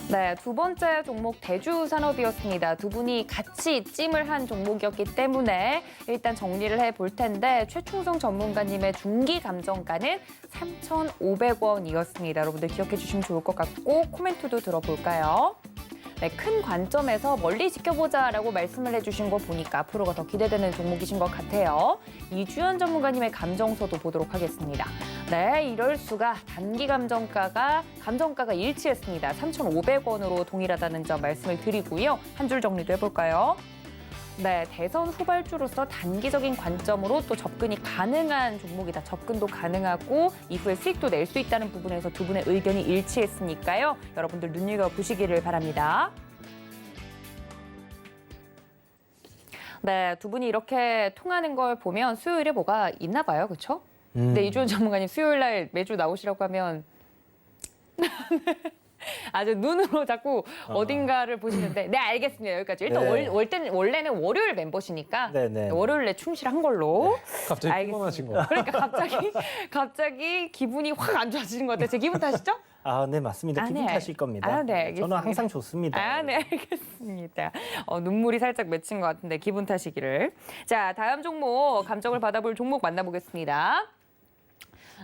네, 두 번째 종목 대주산업이었습니다. 두 분이 같이 찜을 한 종목이었기 때문에 일단 정리를 해볼 텐데 최충성 전문가님의 중기 감정가는 3,500원이었습니다. 여러분들 기억해 주시면 좋을 것 같고 코멘트도 들어볼까요? 네, 큰 관점에서 멀리 지켜보자라고 말씀을 해주신 거 보니까 앞으로가 더 기대되는 종목이신 것 같아요. 이주연 전문가님의 감정서도 보도록 하겠습니다. 네, 이럴 수가 단기 감정가가 일치했습니다. 3,500원으로 동일하다는 점 말씀을 드리고요. 한 줄 정리도 해볼까요? 네, 대선 후발주로서 단기적인 관점으로 또 접근이 가능한 종목이다. 접근도 가능하고 이후에 수익도 낼 수 있다는 부분에서 두 분의 의견이 일치했으니까요. 여러분들 눈여겨보시기를 바랍니다. 네, 두 분이 이렇게 통하는 걸 보면 수요일에 뭐가 있나 봐요. 그렇죠? 근데 이주연 전문가님 수요일 날 매주 나오시라고 하면 아주 눈으로 자꾸 어딘가를 보시는데 네, 알겠습니다. 여기까지. 일단 네. 원래는 월요일 멤버시니까 네네. 월요일에 충실한 걸로. 갑자기 알겠습니다. 피곤하신 거. 그러니까 갑자기 기분이 확 안 좋아지는 것 같아요. 제 기분 탓이죠? 네, 맞습니다. 아, 기분 네. 탓일 겁니다. 아, 네, 알겠습니다. 저는 항상 좋습니다. 아, 네, 알겠습니다. 눈물이 살짝 맺힌 것 같은데 기분 탓이기를. 자, 다음 종목 감정을 받아볼 종목 만나보겠습니다.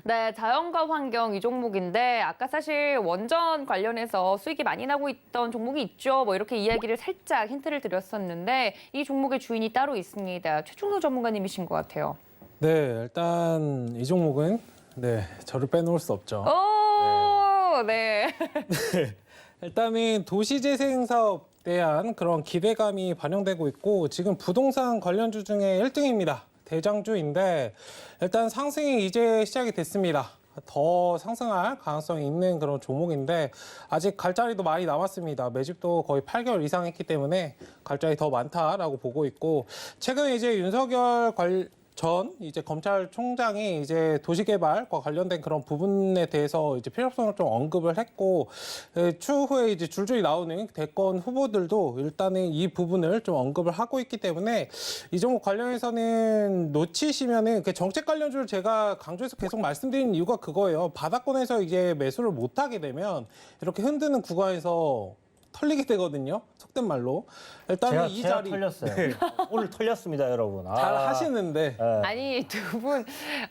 네, 자연과 환경 이 종목인데 아까 사실 원전 관련해서 수익이 많이 나고 있던 종목이 있죠. 뭐 이렇게 이야기를 살짝 힌트를 드렸었는데 이 종목의 주인이 따로 있습니다. 최충도 전문가님이신 것 같아요. 네, 일단 이 종목은 네, 저를 빼놓을 수 없죠. 오, 네. 일단은 도시재생 사업에 대한 그런 기대감이 반영되고 있고 지금 부동산 관련주 중에 1등입니다. 대장주인데 일단 상승이 이제 시작이 됐습니다. 더 상승할 가능성이 있는 그런 종목인데 아직 갈 자리도 많이 남았습니다. 매집도 거의 8개월 이상 했기 때문에 갈 자리 더 많다라고 보고 있고 최근에 이제 윤석열 전 이제 검찰총장이 이제 도시개발과 관련된 그런 부분에 대해서 이제 필요성을 좀 언급을 했고 추후에 이제 줄줄이 나오는 대권 후보들도 일단은 이 부분을 좀 언급을 하고 있기 때문에 이 종목 관련해서는 놓치시면은 그 정책 관련주를 제가 강조해서 계속 말씀드리는 이유가 그거예요. 바닥권에서 이제 매수를 못 하게 되면 이렇게 흔드는 구간에서 털리게 되거든요. 속된 말로. 일단은 이 제가 자리 털렸어요. 오늘 털렸습니다, 여러분. 잘 하시는데 아니 두 분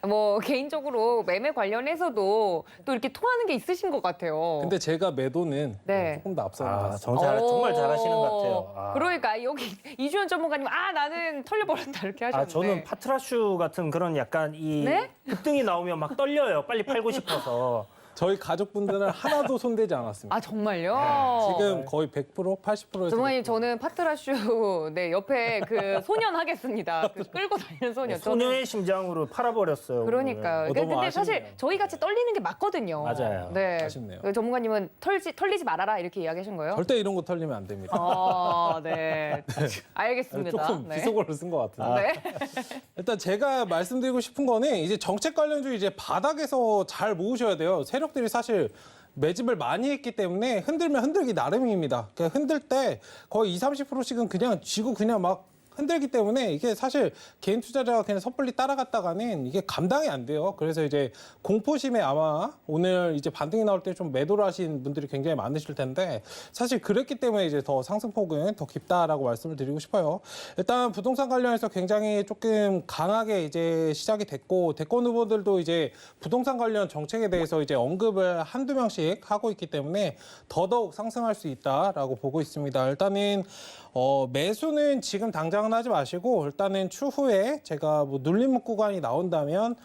뭐 개인적으로 매매 관련해서도 또 이렇게 통하는 게 있으신 것 같아요. 근데 제가 매도는 네. 조금 더 앞서는 것 같습니다. 정말 잘하시는 것 같아요. 그러니까 여기 이주연 전문가님 나는 털려버렸다 이렇게 하셨는데. 저는 파트라슈 같은 그런 약간 이 네? 급등이 나오면 막 떨려요. 빨리 팔고 싶어서. 저희 가족분들은 하나도 손대지 않았습니다. 정말요? 지금 거의 100%, 80%에서 전문가님 저는 파트라슈 네 옆에 그 소년 하겠습니다. 그 끌고 다니는 소년. 소녀의 심장으로 팔아버렸어요. 그러니까요. 너무 근데 사실 아쉽네요. 저희 같이 떨리는 게 맞거든요. 맞아요. 네. 아쉽네요. 그 전문가님은 털리지 말아라 이렇게 이야기하신 거예요? 절대 이런 거 털리면 안 됩니다. 네. 알겠습니다. 조금 네. 비속어를 쓴 것 같은데. 네. 일단 제가 말씀드리고 싶은 거는 이제 정책 관련주 이제 바닥에서 잘 모으셔야 돼요. 세력들이 사실 매집을 많이 했기 때문에 흔들면 흔들기 나름입니다. 그러니까 흔들 때 거의 20-30%씩은 그냥 쥐고 그냥 막 흔들기 때문에 이게 사실 개인 투자자가 그냥 섣불리 따라갔다가는 이게 감당이 안 돼요. 그래서 이제 공포심에 아마 오늘 이제 반등이 나올 때 좀 매도를 하신 분들이 굉장히 많으실 텐데 사실 그랬기 때문에 이제 더 상승폭은 더 깊다라고 말씀을 드리고 싶어요. 일단 부동산 관련해서 굉장히 조금 강하게 이제 시작이 됐고 대권 후보들도 이제 부동산 관련 정책에 대해서 이제 언급을 한두 명씩 하고 있기 때문에 더더욱 상승할 수 있다라고 보고 있습니다. 일단은 매수는 지금 당장은 하지 마시고 일단은 추후에 제가 뭐 눌림목 구간이 나온다면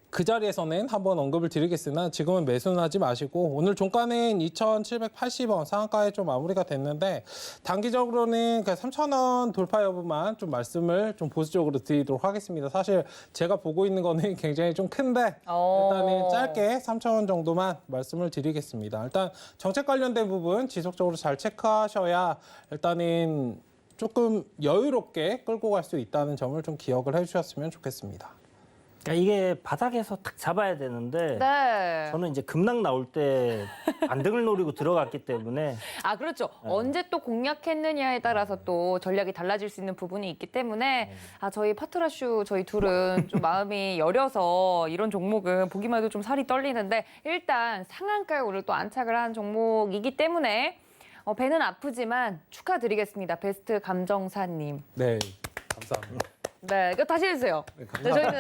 그 자리에서는 한번 언급을 드리겠으나 지금은 매수는 하지 마시고 오늘 종가는 2,780원 상한가에 좀 마무리가 됐는데 단기적으로는 그 3,000원 돌파 여부만 좀 말씀을 좀 보수적으로 드리도록 하겠습니다. 사실 제가 보고 있는 거는 굉장히 좀 큰데 일단은 짧게 3,000원 정도만 말씀을 드리겠습니다. 일단 정책 관련된 부분 지속적으로 잘 체크하셔야 일단은 조금 여유롭게 끌고 갈 수 있다는 점을 좀 기억을 해주셨으면 좋겠습니다. 그러니까 이게 바닥에서 탁 잡아야 되는데 네. 저는 이제 급락 나올 때 반등을 노리고 들어갔기 때문에 그렇죠. 언제 또 공략했느냐에 따라서 또 전략이 달라질 수 있는 부분이 있기 때문에 저희 파트라슈 저희 둘은 좀 마음이 여려서 이런 종목은 보기만 해도 좀 살이 떨리는데 일단 상한가에 오늘 또 안착을 한 종목이기 때문에 배는 아프지만 축하드리겠습니다. 베스트 감정사님. 네, 감사합니다. 네, 이거 다시 해주세요. 네, 저희는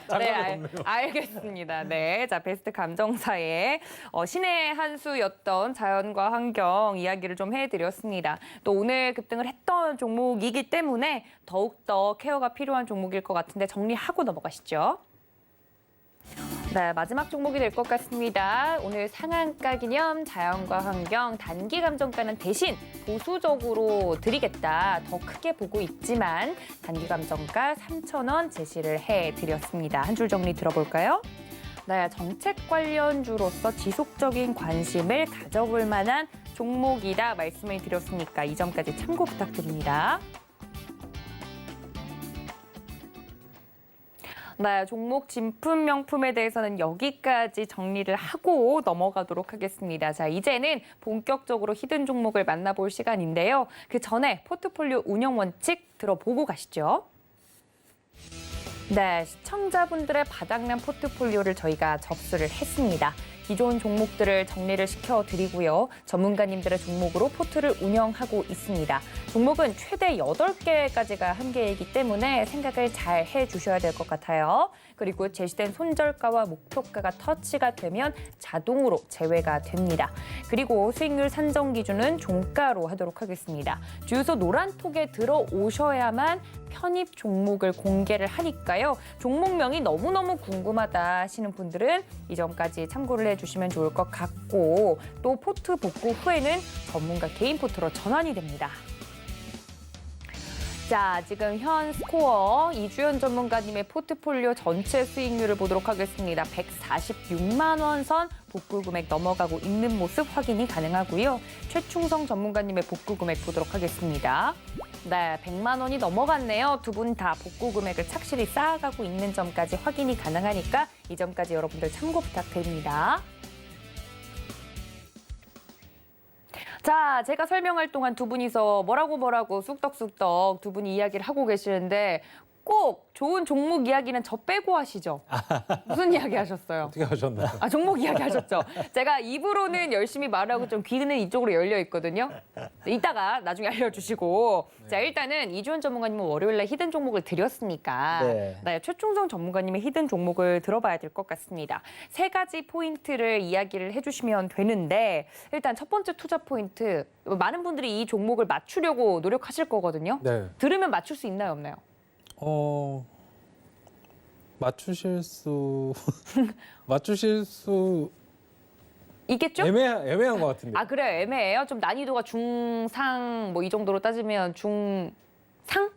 장난이 알겠습니다. 네, 자 베스트 감정사의 신의 한 수였던 자연과 환경 이야기를 좀 해드렸습니다. 또 오늘 급등을 했던 종목이기 때문에 더욱더 케어가 필요한 종목일 것 같은데 정리하고 넘어가시죠. 네, 마지막 종목이 될 것 같습니다. 오늘 상한가 기념 자연과 환경 단기 감정가는 대신 보수적으로 드리겠다. 더 크게 보고 있지만 단기 감정가 3,000원 제시를 해드렸습니다. 한 줄 정리 들어볼까요? 네, 정책 관련주로서 지속적인 관심을 가져볼 만한 종목이다 말씀을 드렸으니까 이 점까지 참고 부탁드립니다. 네, 종목 진품 명품에 대해서는 여기까지 정리를 하고 넘어가도록 하겠습니다. 자, 이제는 본격적으로 히든 종목을 만나볼 시간인데요. 그 전에 포트폴리오 운영 원칙 들어보고 가시죠. 네, 시청자분들의 바닥난 포트폴리오를 저희가 접수를 했습니다. 기존 종목들을 정리를 시켜드리고요. 전문가님들의 종목으로 포트를 운영하고 있습니다. 종목은 최대 8개까지가 한계이기 때문에 생각을 잘 해주셔야 될 것 같아요. 그리고 제시된 손절가와 목표가가 터치가 되면 자동으로 제외가 됩니다. 그리고 수익률 산정 기준은 종가로 하도록 하겠습니다. 주유소 노란톡에 들어오셔야만 편입 종목을 공개를 하니까요. 종목명이 너무너무 궁금하다 하시는 분들은 이 점까지 참고를 해주시면 좋을 것 같고 또 포트 복구 후에는 전문가 개인 포트로 전환이 됩니다. 자, 지금 현 스코어 이주연 전문가님의 포트폴리오 전체 수익률을 보도록 하겠습니다. 146만 원 선 복구 금액 넘어가고 있는 모습 확인이 가능하고요. 최충성 전문가님의 복구 금액 보도록 하겠습니다. 네, 100만 원이 넘어갔네요. 두 분 다 복구 금액을 착실히 쌓아가고 있는 점까지 확인이 가능하니까 이 점까지 여러분들 참고 부탁드립니다. 자, 제가 설명할 동안 두 분이서 뭐라고 쑥덕쑥덕 두 분이 이야기를 하고 계시는데 꼭 좋은 종목 이야기는 저 빼고 하시죠. 무슨 이야기 하셨어요? 어떻게 하셨나요? 아, 종목 이야기 하셨죠. 제가 입으로는 열심히 말하고 좀 귀는 이쪽으로 열려 있거든요. 이따가 나중에 알려주시고. 자, 일단은 이주연 전문가님은 월요일에 히든 종목을 드렸으니까 네. 최충성 전문가님의 히든 종목을 들어봐야 될 것 같습니다. 세 가지 포인트를 이야기를 해주시면 되는데 일단 첫 번째 투자 포인트. 많은 분들이 이 종목을 맞추려고 노력하실 거거든요. 네. 들으면 맞출 수 있나요, 없나요? 맞추실 수 있겠죠? 애매한 것 같은데. 아, 그래요? 애매해요? 좀 난이도가 중상 뭐 이 정도로 따지면 중상?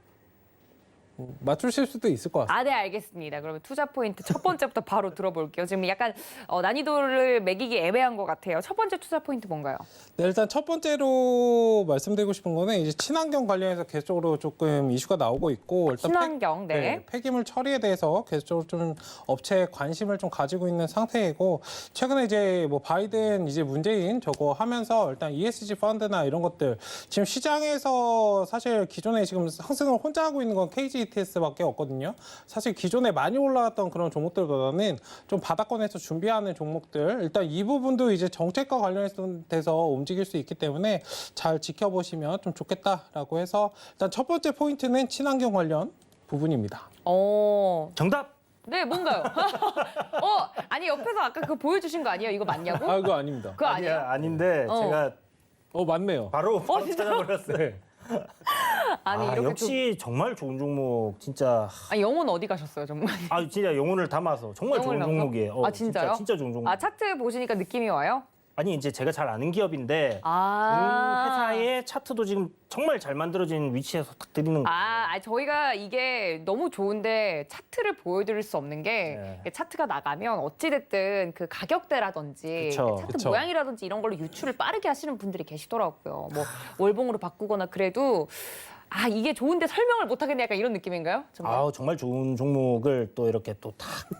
맞추실 수도 있을 것 같아요. 아, 네, 알겠습니다. 그러면 투자 포인트 첫 번째부터 바로 들어볼게요. 지금 약간 난이도를 매기기 애매한 것 같아요. 첫 번째 투자 포인트 뭔가요? 네, 일단 첫 번째로 말씀드리고 싶은 거는 이제 친환경 관련해서 계속적으로 조금 이슈가 나오고 있고 일단 친환경, 네. 폐기물 처리에 대해서 계속적으로 좀 업체에 관심을 좀 가지고 있는 상태이고 최근에 이제 뭐 바이든 이제 문재인 저거 하면서 일단 ESG 펀드나 이런 것들 지금 시장에서 사실 기존에 지금 상승을 혼자 하고 있는 건 KGETS밖에 없거든요. 사실 기존에 많이 올라왔던 그런 종목들보다는 좀 바닥권에서 준비하는 종목들 일단 이 부분도 이제 정책과 관련해서 움직일 수 있기 때문에 잘 지켜보시면 좀 좋겠다라고 해서 일단 첫 번째 포인트는 친환경 관련 부분입니다. 정답. 네, 뭔가요? 아니 옆에서 아까 그거 보여주신 거 아니에요? 이거 맞냐고? 아, 그거 아닙니다. 그거 아니에요? 아닌데 제가 맞네요. 바로 진짜요? 찾아버렸어요. 네. 아니 이렇게 역시 정말 좋은 종목 진짜. 영혼 어디 가셨어요, 정말? 진짜 영혼을 담아서 정말 좋은 영혼을 담아서? 종목이에요. 아, 진짜요? 진짜 좋은 종목. 아, 차트 보시니까 느낌이 와요? 아니 이제 제가 잘 아는 기업인데 회사의 차트도 지금 정말 잘 만들어진 위치에서 딱 드리는 거예요. 저희가 이게 너무 좋은데 차트를 보여드릴 수 없는 게 차트가 나가면 어찌됐든 그 가격대라든지 그쵸. 차트 그쵸. 모양이라든지 이런 걸로 유출을 빠르게 하시는 분들이 계시더라고요. 뭐 월봉으로 바꾸거나 그래도 이게 좋은데 설명을 못 하겠네 약간 이런 느낌인가요? 정말? 정말 좋은 종목을 또 이렇게 또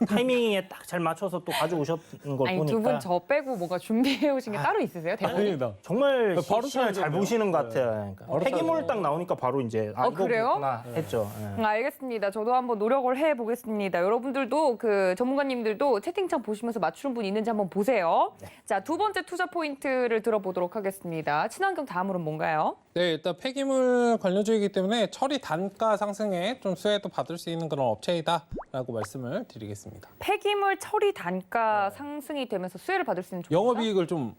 타이밍에 딱 잘 맞춰서 또 가져오셨는 걸 아니 보니까 두 분 저 빼고 뭔가 준비해 오신 게 따로 있으세요? 대본이? 아닙니다. 정말 바로 시간을 잘 찾아야겠네요. 보시는 것 같아요. 그러니까 바로 폐기물 찾아야겠네요. 딱 나오니까 바로 이제 이거 그래요? 그렇구나 했죠. 예. 알겠습니다. 저도 한번 노력을 해보겠습니다. 여러분들도 그 전문가님들도 채팅창 보시면서 맞추는 분 있는지 한번 보세요. 자, 두 번째 투자 포인트를 들어보도록 하겠습니다. 친환경 다음으로는 뭔가요? 네, 일단 폐기물 관련주이기 때문에 처리 단가 상승에 좀 수혜도 받을 수 있는 그런 업체이다라고 말씀을 드리겠습니다. 폐기물 처리 단가 상승이 되면서 수혜를 받을 수 있는 종목이다? 영업이익을 좀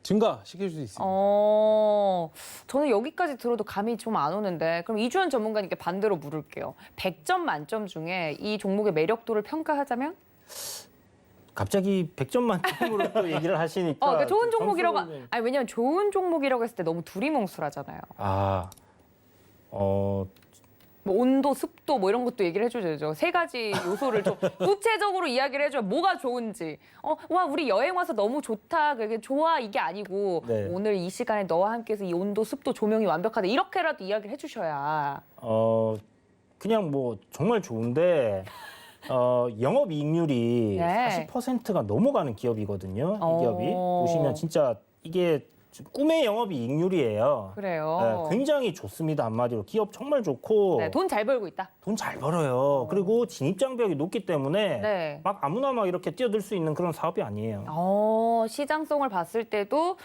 증가시킬 수 있습니다. 저는 여기까지 들어도 감이 좀 안 오는데 그럼 이주연 전문가님께 반대로 물을게요. 100점 만점 중에 이 종목의 매력도를 평가하자면? 갑자기 100점 만점으로 또 얘기를 하시니까 그러니까 좋은 종목이라고 점수는- 왜냐면 좋은 종목이라고 했을 때 너무 두리뭉술하잖아요. 뭐 온도, 습도 뭐 이런 것도 얘기를 해줘야죠. 세 가지 요소를 좀 구체적으로 이야기를 해줘야 뭐가 좋은지. 와 우리 여행 와서 너무 좋다. 그게 좋아 이게 아니고 네. 오늘 이 시간에 너와 함께해서 이 온도, 습도, 조명이 완벽하다. 이렇게라도 이야기를 해주셔야. 그냥 뭐 정말 좋은데 영업이익률이 네. 40%가 넘어가는 기업이거든요. 이 기업이 보시면 진짜 이게 꿈의 영업이익률이에요. 그래요. 굉장히 좋습니다. 한마디로 기업 정말 좋고 네, 돈 잘 벌고 있다. 돈 잘 벌어요. 그리고 진입 장벽이 높기 때문에 네. 막 아무나 막 이렇게 뛰어들 수 있는 그런 사업이 아니에요. 시장성을 봤을 때도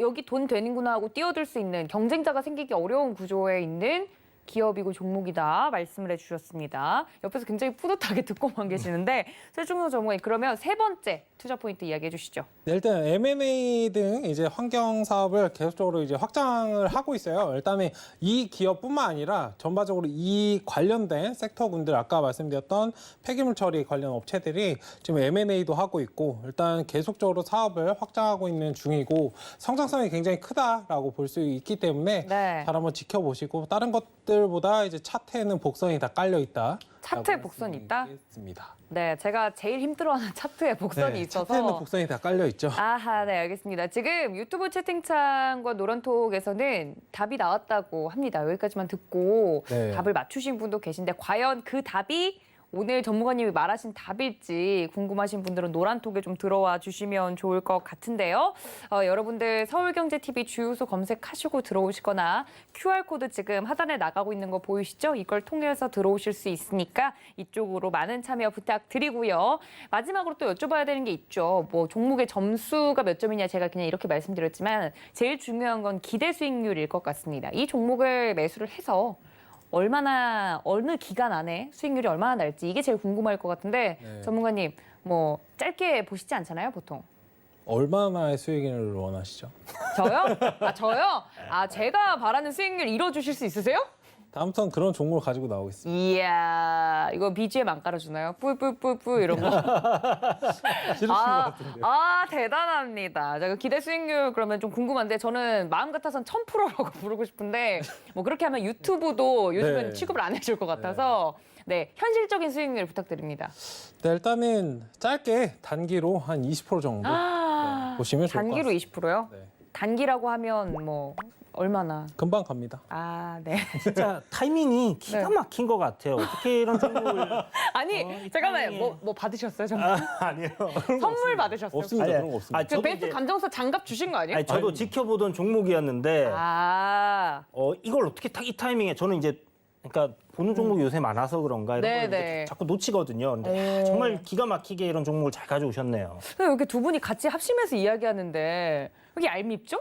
여기 돈 되는구나 하고 뛰어들 수 있는 경쟁자가 생기기 어려운 구조에 있는 기업이고 종목이다 말씀을 해주셨습니다. 옆에서 굉장히 뿌듯하게 듣고만 계시는데 최충성 전문가님 그러면 세 번째 투자 포인트 이야기해 주시죠. 네, 일단 M&A 등 이제 환경 사업을 계속적으로 이제 확장을 하고 있어요. 일단은 이 기업뿐만 아니라 전반적으로 이 관련된 섹터군들 아까 말씀드렸던 폐기물 처리 관련 업체들이 지금 M&A도 하고 있고 일단 계속적으로 사업을 확장하고 있는 중이고 성장성이 굉장히 크다라고 볼 수 있기 때문에 네. 잘 한번 지켜보시고 다른 것들 종목들보다 이제 차트에는 복선이 다 깔려 있다. 차트에 복선이 있다? 있습니다. 네, 제가 제일 힘들어하는 차트에 복선이 있어서. 차트에는 복선이 다 깔려 있죠. 아하, 네, 알겠습니다. 지금 유튜브 채팅창과 노란톡에서는 답이 나왔다고 합니다. 여기까지만 듣고 네. 답을 맞추신 분도 계신데 과연 그 답이 오늘 전문가님이 말하신 답일지 궁금하신 분들은 노란톡에 좀 들어와 주시면 좋을 것 같은데요. 여러분들 서울경제TV 주요소 검색하시고 들어오시거나 QR코드 지금 하단에 나가고 있는 거 보이시죠? 이걸 통해서 들어오실 수 있으니까 이쪽으로 많은 참여 부탁드리고요. 마지막으로 또 여쭤봐야 되는 게 있죠. 뭐 종목의 점수가 몇 점이냐 제가 그냥 이렇게 말씀드렸지만 제일 중요한 건 기대 수익률일 것 같습니다. 이 종목을 매수를 해서 얼마나 어느 기간 안에 수익률이 얼마나 날지 이게 제일 궁금할 것 같은데 네. 전문가님 뭐 짧게 보시지 않잖아요 보통. 얼마나의 수익률을 원하시죠? 저요? 아 저요? 아 제가 바라는 수익률 이뤄주실 수 있으세요? 다음부터는 그런 종목을 가지고 나오겠습니다. 이야 이거 BGM 안 깔아주나요? 뿌뿌뿌뿌 이런 거. 싫으신 것 같은데요. 아 대단합니다. 자, 그 기대 수익률 그러면 좀 궁금한데 저는 마음 같아선 1000%라고 부르고 싶은데 뭐 그렇게 하면 유튜브도 요즘은 네. 취급을 안 해줄 것 같아서 네 현실적인 수익률 부탁드립니다. 네, 일단은 짧게 단기로 한 20% 정도 보시면 좋을 것 단기로 같습니다. 20%요? 네. 단기라고 하면 뭐 얼마나? 금방 갑니다. 아 네. 진짜 타이밍이 기가 네. 막힌 것 같아요. 어떻게 이런 종목을 아니 이 잠깐만요. 타이밍에. 뭐 받으셨어요? 정말? 아니요. 선물 받으셨어요? 없습니다. 아니, 그런 거 없습니다. 아니, 그 저도 베스트 이제- 감정서 장갑 주신 거 아니에요? 아니, 저도 지켜보던 종목이었는데 아. 이걸 어떻게 딱 이 타이밍에 저는 이제 그러니까 보는 종목이 요새 많아서 그런가 이런 걸 네네. 이제 자꾸 놓치거든요. 근데 정말 기가 막히게 이런 종목을 잘 가져오셨네요. 근데 이렇게 두 분이 같이 합심해서 이야기하는데 왜 이렇게 얄밉죠?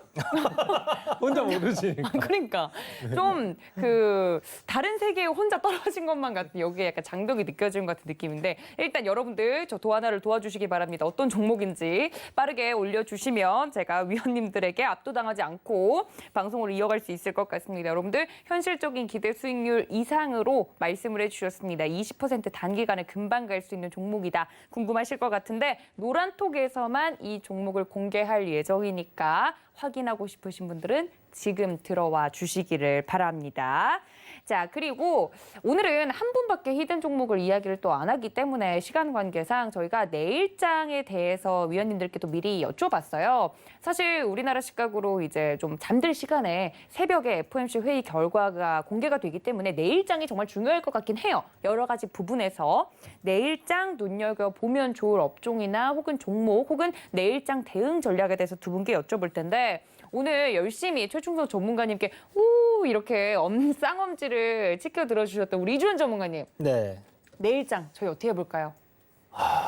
혼자 모르시니까. 그러니까 좀 그 다른 세계에 혼자 떨어진 것만 같은 여기에 약간 장벽이 느껴지는 것 같은 느낌인데 일단 여러분들 저 하나를 도와주시기 바랍니다. 어떤 종목인지 빠르게 올려주시면 제가 위원님들에게 압도당하지 않고 방송을 이어갈 수 있을 것 같습니다. 여러분들 현실적인 기대 수익률 이상으로 말씀을 해주셨습니다. 20% 단기간에 금방 갈 수 있는 종목이다. 궁금하실 것 같은데 노란톡에서만 이 종목을 공개할 예정이니까 확인하고 싶으신 분들은 지금 들어와 주시기를 바랍니다. 자, 그리고 오늘은 한 분밖에 히든 종목을 이야기를 또 안 하기 때문에 시간 관계상 저희가 내일장에 대해서 위원님들께 또 미리 여쭤봤어요. 사실 우리나라 시각으로 이제 좀 잠들 시간에 새벽에 FOMC 회의 결과가 공개가 되기 때문에 내일장이 정말 중요할 것 같긴 해요. 여러 가지 부분에서 내일장 눈여겨보면 좋을 업종이나 혹은 종목 혹은 내일장 대응 전략에 대해서 두 분께 여쭤볼 텐데 오늘 열심히 최충성 전문가님께 오 이렇게 쌍엄지를 치켜 들어주셨던 우리 이주연 전문가님 네. 내일장 저희 어떻게 해볼까요?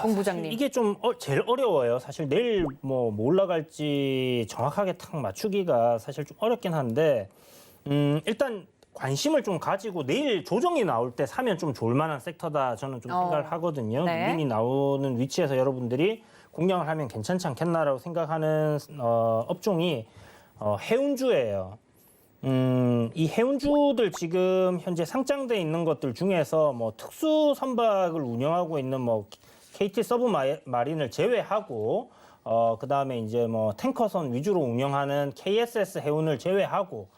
공부장님. 이게 좀 제일 어려워요. 사실 내일 뭐 올라갈지 정확하게 탁 맞추기가 사실 좀 어렵긴 한데 일단 관심을 좀 가지고 내일 조정이 나올 때 사면 좀 좋을 만한 섹터다 저는 좀 생각을 하거든요. 네. 누린이 나오는 위치에서 여러분들이 공략을 하면 괜찮지 않겠나라고 생각하는 업종이 해운주예요. 이 해운주들 지금 현재 상장돼 있는 것들 중에서 뭐 특수 선박을 운영하고 있는 뭐 KT 서브마린을 제외하고 그다음에 이제 뭐 탱커선 위주로 운영하는 KSS 해운을 제외하고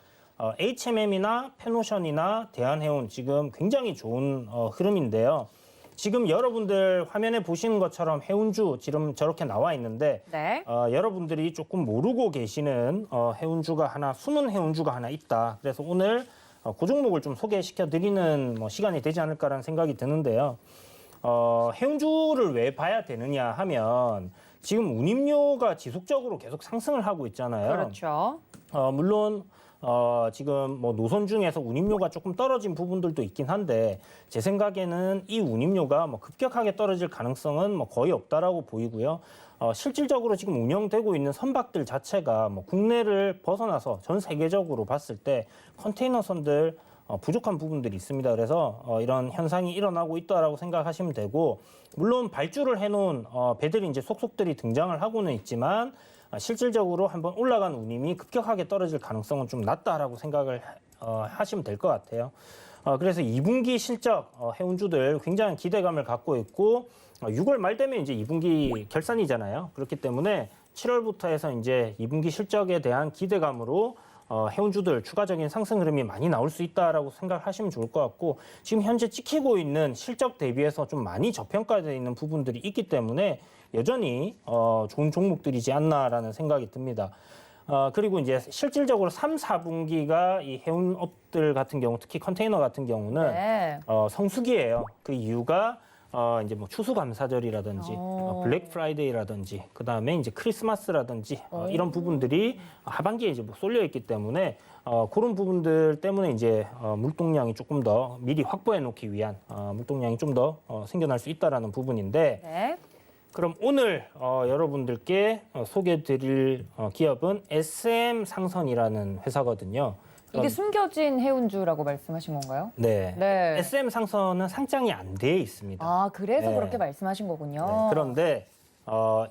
HMM이나 페노션이나 대한해운 지금 굉장히 좋은 흐름인데요. 지금 여러분들 화면에 보시는 것처럼 해운주 지금 저렇게 나와 있는데 네. 여러분들이 조금 모르고 계시는 해운주가 하나 숨은 해운주가 하나 있다. 그래서 오늘 그 종목을 좀 소개시켜 드리는 뭐 시간이 되지 않을까라는 생각이 드는데요. 해운주를 왜 봐야 되느냐 하면 지금 운임료가 지속적으로 계속 상승을 하고 있잖아요. 그렇죠. 물론 지금 뭐 노선 중에서 운임료가 조금 떨어진 부분들도 있긴 한데 제 생각에는 이 운임료가 뭐 급격하게 떨어질 가능성은 뭐 거의 없다라고 보이고요. 실질적으로 지금 운영되고 있는 선박들 자체가 뭐 국내를 벗어나서 전 세계적으로 봤을 때 컨테이너선들 부족한 부분들이 있습니다. 그래서 이런 현상이 일어나고 있다라고 생각하시면 되고 물론 발주를 해놓은 배들이 이제 속속들이 등장을 하고는 있지만 실질적으로 한번 올라간 운임이 급격하게 떨어질 가능성은 좀 낮다라고 생각을 하시면 될 것 같아요. 그래서 2분기 실적 해운주들 굉장히 기대감을 갖고 있고 6월 말 되면 이제 2분기 결산이잖아요. 그렇기 때문에 7월부터 해서 이제 2분기 실적에 대한 기대감으로 해운주들 추가적인 상승 흐름이 많이 나올 수 있다라고 생각하시면 좋을 것 같고 지금 현재 찍히고 있는 실적 대비해서 좀 많이 저평가되어 있는 부분들이 있기 때문에 여전히 좋은 종목들이지 않나라는 생각이 듭니다. 그리고 이제 실질적으로 3, 4분기가 이 해운업들 같은 경우 특히 컨테이너 같은 경우는 네. 성수기예요. 그 이유가 이제 뭐 추수감사절이라든지 블랙 프라이데이라든지 그다음에 이제 크리스마스라든지 이런 부분들이 하반기에 이제 뭐 쏠려 있기 때문에 그런 부분들 때문에 이제 물동량이 조금 더 미리 확보해 놓기 위한 물동량이 좀 더 생겨날 수 있다라는 부분인데 네. 그럼 오늘 여러분들께 소개해 드릴 기업은 SM상선이라는 회사거든요. 이게 숨겨진 해운주라고 말씀하신 건가요? 네. 네. SM상선은 상장이 안 돼 있습니다. 아, 그래서 네. 그렇게 말씀하신 거군요. 네, 그런데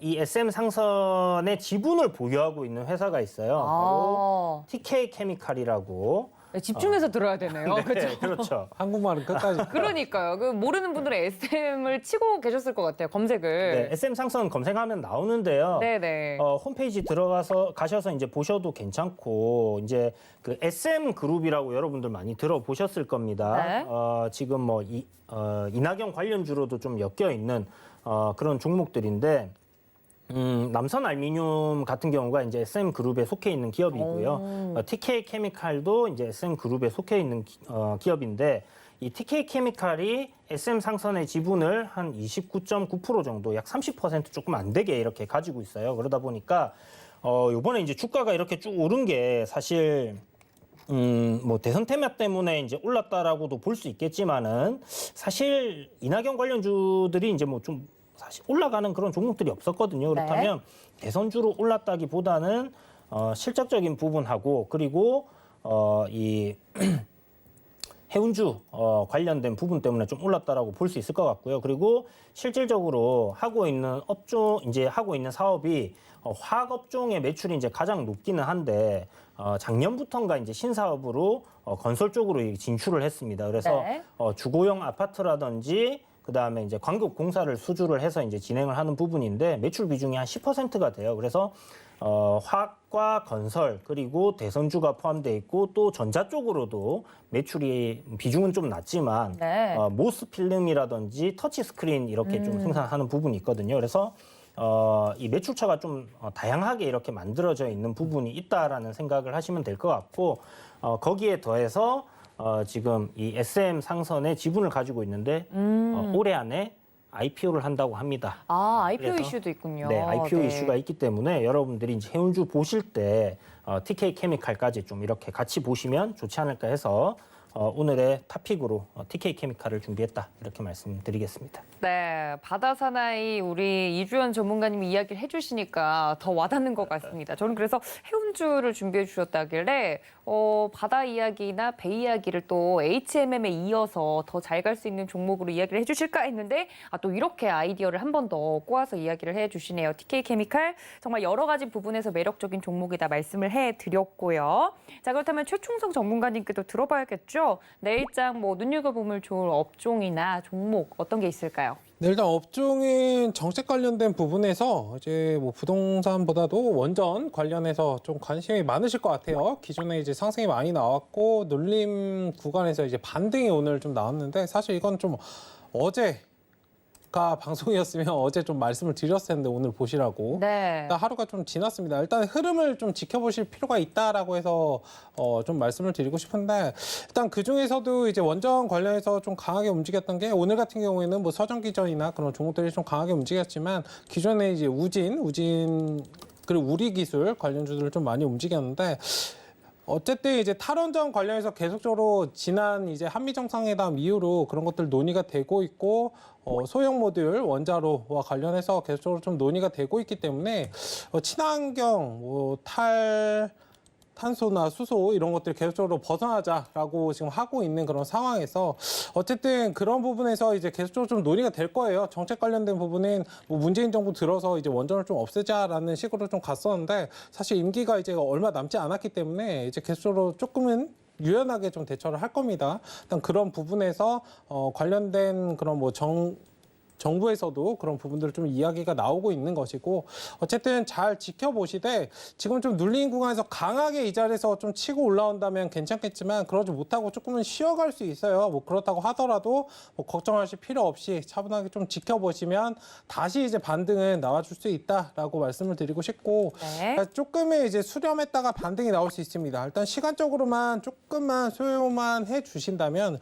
이 SM상선의 지분을 보유하고 있는 회사가 있어요. 바로 아, TK 케미칼이라고. 집중해서 들어야 되네요. 네, 그렇죠? 그렇죠. 한국말은 끝까지. 그러니까요. 그 모르는 분들은 SM을 치고 계셨을 것 같아요. 검색을. 네, SM상선 검색하면 나오는데요. 네네. 홈페이지 가셔서 이제 보셔도 괜찮고 이제 그 SM 그룹이라고 여러분들 많이 들어보셨을 겁니다. 네. 지금 뭐 이낙연 관련주로도 좀 엮여 있는 그런 종목들인데 남선 알미늄 같은 경우가 이제 SM 그룹에 속해 있는 기업이고요. TK 케미칼도 이제 SM 그룹에 속해 있는 기업인데 이 TK 케미칼이 SM 상선의 지분을 한 29.9% 정도, 약 30% 조금 안 되게 이렇게 가지고 있어요. 그러다 보니까 이번에 이제 주가가 이렇게 쭉 오른 게 사실 뭐 대선 테마 때문에 이제 올랐다라고도 볼 수 있겠지만은 사실 이낙연 관련주들이 이제 뭐 좀 사실 올라가는 그런 종목들이 없었거든요. 그렇다면 대선주로 올랐다기보다는 실적적인 부분하고 그리고 이 해운주 관련된 부분 때문에 좀 올랐다라고 볼 수 있을 것 같고요. 그리고 실질적으로 하고 있는 사업이 화학 업종의 매출이 이제 가장 높기는 한데 작년부터인가 이제 신사업으로 건설 쪽으로 진출을 했습니다. 그래서 네. 주거용 아파트라든지 그다음에 이제 광급 공사를 수주를 해서 이제 진행을 하는 부분인데 매출 비중이 한 10%가 돼요. 그래서 화학과 건설 그리고 대선주가 포함되어 있고 또 전자 쪽으로도 매출이 비중은 좀 낮지만 네. 모스 필름이라든지 터치 스크린 이렇게 좀 생산하는 부분이 있거든요. 그래서 이 매출처가 좀 다양하게 이렇게 만들어져 있는 부분이 있다라는 생각을 하시면 될 것 같고 거기에 더해서 지금 이 SM 상선의 지분을 가지고 있는데 올해 안에 IPO를 한다고 합니다. 아, IPO 그래서, 이슈도 있군요. 네, IPO 네. 이슈가 있기 때문에 여러분들이 이제 해운주 보실 때 TK 케미칼까지 좀 이렇게 같이 보시면 좋지 않을까 해서 오늘의 탑픽으로 TK 케미칼을 준비했다 이렇게 말씀드리겠습니다. 네, 바다 사나이 우리 이주연 전문가님이 이야기를 해주시니까 더 와닿는 것 같습니다. 저는 그래서 해운주를 준비해 주셨다길래 바다 이야기나 배 이야기를 또 HMM에 이어서 더 잘 갈 수 있는 종목으로 이야기를 해주실까 했는데 또 이렇게 아이디어를 한 번 더 꼬아서 이야기를 해주시네요. TK 케미칼 정말 여러 가지 부분에서 매력적인 종목이다 말씀을 해드렸고요. 자, 그렇다면 최충성 전문가님께도 들어봐야겠죠. 내일장 뭐 눈여겨보면 좋을 업종이나 종목 어떤 게 있을까요? 네, 일단 업종인 정책 관련된 부분에서 이제 뭐 부동산보다도 원전 관련해서 좀 관심이 많으실 것 같아요. 기존에 이제 상승이 많이 나왔고 눌림 구간에서 이제 반등이 오늘 좀 나왔는데 사실 이건 좀 어제가 방송이었으면 어제 좀 말씀을 드렸을 텐데 오늘 보시라고. 네. 일단 하루가 좀 지났습니다. 일단 흐름을 좀 지켜보실 필요가 있다라고 해서 좀 말씀을 드리고 싶은데 일단 그 중에서도 이제 원전 관련해서 좀 강하게 움직였던 게 오늘 같은 경우에는 뭐 서전기전이나 그런 종목들이 좀 강하게 움직였지만 기존에 이제 우진 그리고 우리기술 관련주들을 좀 많이 움직였는데 어쨌든 이제 탈원전 관련해서 계속적으로 지난 이제 한미 정상회담 이후로 그런 것들 논의가 되고 있고 소형 모듈 원자로와 관련해서 계속적으로 좀 논의가 되고 있기 때문에 친환경 탄소나 수소 이런 것들 계속적으로 벗어나자라고 지금 하고 있는 그런 상황에서 어쨌든 그런 부분에서 이제 계속적으로 좀 논의가 될 거예요. 정책 관련된 부분은 뭐 문재인 정부 들어서 이제 원전을 좀 없애자라는 식으로 좀 갔었는데 사실 임기가 이제 얼마 남지 않았기 때문에 이제 계속적으로 조금은 유연하게 좀 대처를 할 겁니다. 일단 그런 부분에서 관련된 그런 뭐 정부에서도 그런 부분들 좀 이야기가 나오고 있는 것이고 어쨌든 잘 지켜보시되 지금 좀 눌린 구간에서 강하게 이 자리에서 좀 치고 올라온다면 괜찮겠지만 그러지 못하고 조금은 쉬어갈 수 있어요. 뭐 그렇다고 하더라도 뭐 걱정하실 필요 없이 차분하게 좀 지켜보시면 다시 이제 반등은 나와줄 수 있다라고 말씀을 드리고 싶고 네. 조금의 이제 수렴했다가 반등이 나올 수 있습니다. 일단 시간적으로만 조금만 소요만 해주신다면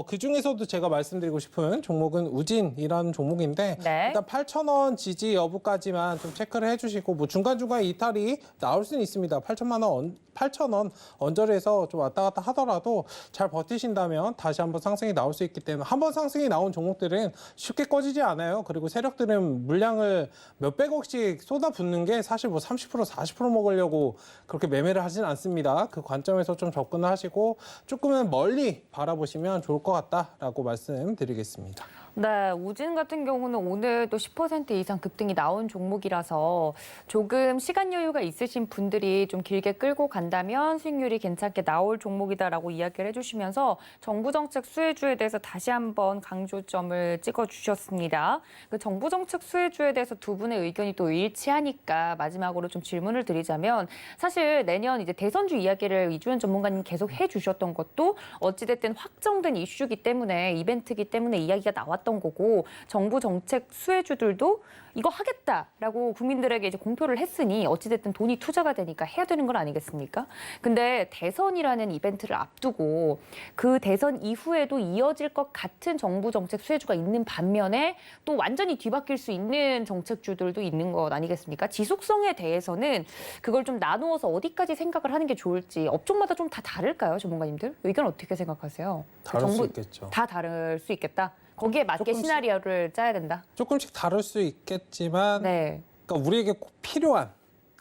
그 중에서도 제가 말씀드리고 싶은 종목은 우진이라는 종목인데 네. 일단 8,000원 지지 여부까지만 좀 체크를 해주시고 뭐 중간중간 이탈이 나올 수는 있습니다. 8,000원 언저리에서 좀 왔다 갔다 하더라도 잘 버티신다면 다시 한번 상승이 나올 수 있기 때문에 한번 상승이 나온 종목들은 쉽게 꺼지지 않아요. 그리고 세력들은 물량을 몇백억씩 쏟아붓는 게 사실 뭐 30% 40% 먹으려고 그렇게 매매를 하진 않습니다. 그 관점에서 좀 접근을 하시고 조금은 멀리 바라보시면 좋을 것 같다라고 말씀드리겠습니다. 네, 우진 같은 경우는 오늘도 10% 이상 급등이 나온 종목이라서 조금 시간 여유가 있으신 분들이 좀 길게 끌고 간다면 수익률이 괜찮게 나올 종목이다라고 이야기를 해주시면서 정부 정책 수혜주에 대해서 다시 한번 강조점을 찍어주셨습니다. 그 정부 정책 수혜주에 대해서 두 분의 의견이 또 일치하니까 마지막으로 좀 질문을 드리자면 사실 내년 이제 대선주 이야기를 이주연 전문가님 계속 해주셨던 것도 어찌됐든 확정된 이슈기 때문에 이벤트기 때문에 이야기가 나왔던 거고 정부 정책 수혜주들도 이거 하겠다라고 국민들에게 이제 공표를 했으니 어찌됐든 돈이 투자가 되니까 해야 되는 건 아니겠습니까? 근데 대선이라는 이벤트를 앞두고 그 대선 이후에도 이어질 것 같은 정부 정책 수혜주가 있는 반면에 또 완전히 뒤바뀔 수 있는 정책주들도 있는 것 아니겠습니까? 지속성에 대해서는 그걸 좀 나누어서 어디까지 생각을 하는 게 좋을지 업종마다 좀 다 다를까요, 전문가님들? 의견 어떻게 생각하세요? 다를 수 있겠죠. 다 다를 수 있겠다. 거기에 맞게 조금씩. 시나리오를 짜야 된다. 조금씩 다를 수 있겠지만 네. 그러니까 우리에게 꼭 필요한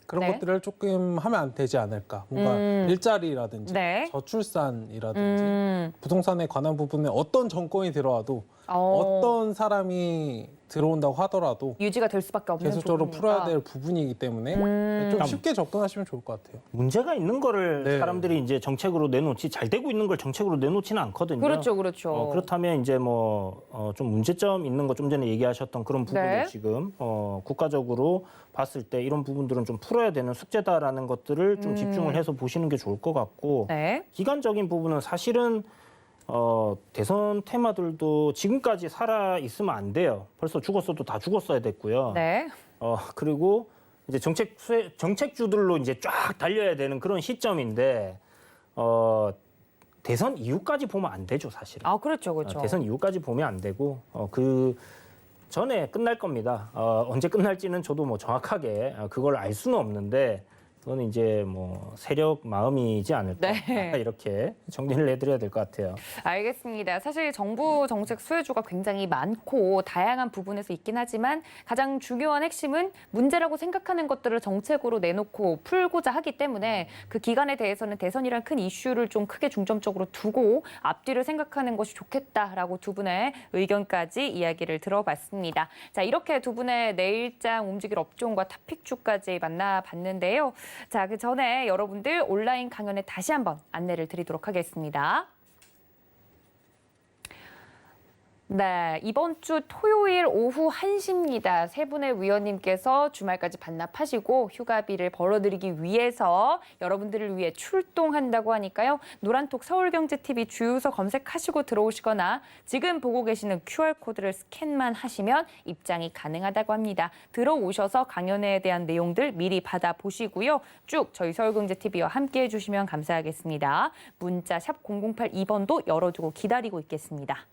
그런 네. 것들을 조금 하면 안 되지 않을까. 뭔가 일자리라든지 네. 저출산이라든지 부동산에 관한 부분에 어떤 정권이 들어와도 어떤 사람이 들어온다고 하더라도 유지가 될 수밖에 없는 계속적으로 부분이니까. 풀어야 될 부분이기 때문에 좀 쉽게 접근하시면 좋을 것 같아요. 문제가 있는 거를 네. 사람들이 이제 정책으로 내놓지 잘 되고 있는 걸 정책으로 내놓지는 않거든요. 그렇죠, 그렇죠. 그렇다면 이제 좀 문제점 있는 거 좀 전에 얘기하셨던 그런 부분을 네. 지금 국가적으로 봤을 때 이런 부분들은 좀 풀어야 되는 숙제다라는 것들을 좀 집중을 해서 보시는 게 좋을 것 같고 네. 기간적인 부분은 사실은 대선 테마들도 지금까지 살아 있으면 안 돼요. 벌써 죽었어도 다 죽었어야 됐고요. 네. 그리고 이제 정책주들로 이제 쫙 달려야 되는 그런 시점인데 대선 이후까지 보면 안 되죠, 사실은. 아, 그렇죠, 그렇죠. 대선 이후까지 보면 안 되고 그 전에 끝날 겁니다. 언제 끝날지는 저도 뭐 정확하게 그걸 알 수는 없는데 그거는 이제 뭐 세력 마음이지 않을까 네. 이렇게 정리를 해드려야 될 것 같아요. 알겠습니다. 사실 정부 정책 수혜주가 굉장히 많고 다양한 부분에서 있긴 하지만 가장 중요한 핵심은 문제라고 생각하는 것들을 정책으로 내놓고 풀고자 하기 때문에 그 기간에 대해서는 대선이란 큰 이슈를 좀 크게 중점적으로 두고 앞뒤를 생각하는 것이 좋겠다라고 두 분의 의견까지 이야기를 들어봤습니다. 자, 이렇게 두 분의 내일장 움직일 업종과 탑픽주까지 만나봤는데요. 자, 그 전에 여러분들 온라인 강연에 다시 한번 안내를 드리도록 하겠습니다. 네, 이번 주 토요일 오후 1시입니다. 세 분의 위원님께서 주말까지 반납하시고 휴가비를 벌어들이기 위해서 여러분들을 위해 출동한다고 하니까요. 노란톡 서울경제TV 주유소 검색하시고 들어오시거나 지금 보고 계시는 QR코드를 스캔만 하시면 입장이 가능하다고 합니다. 들어오셔서 강연에 대한 내용들 미리 받아보시고요. 쭉 저희 서울경제TV와 함께 해주시면 감사하겠습니다. 문자 샵 0082번도 열어두고 기다리고 있겠습니다.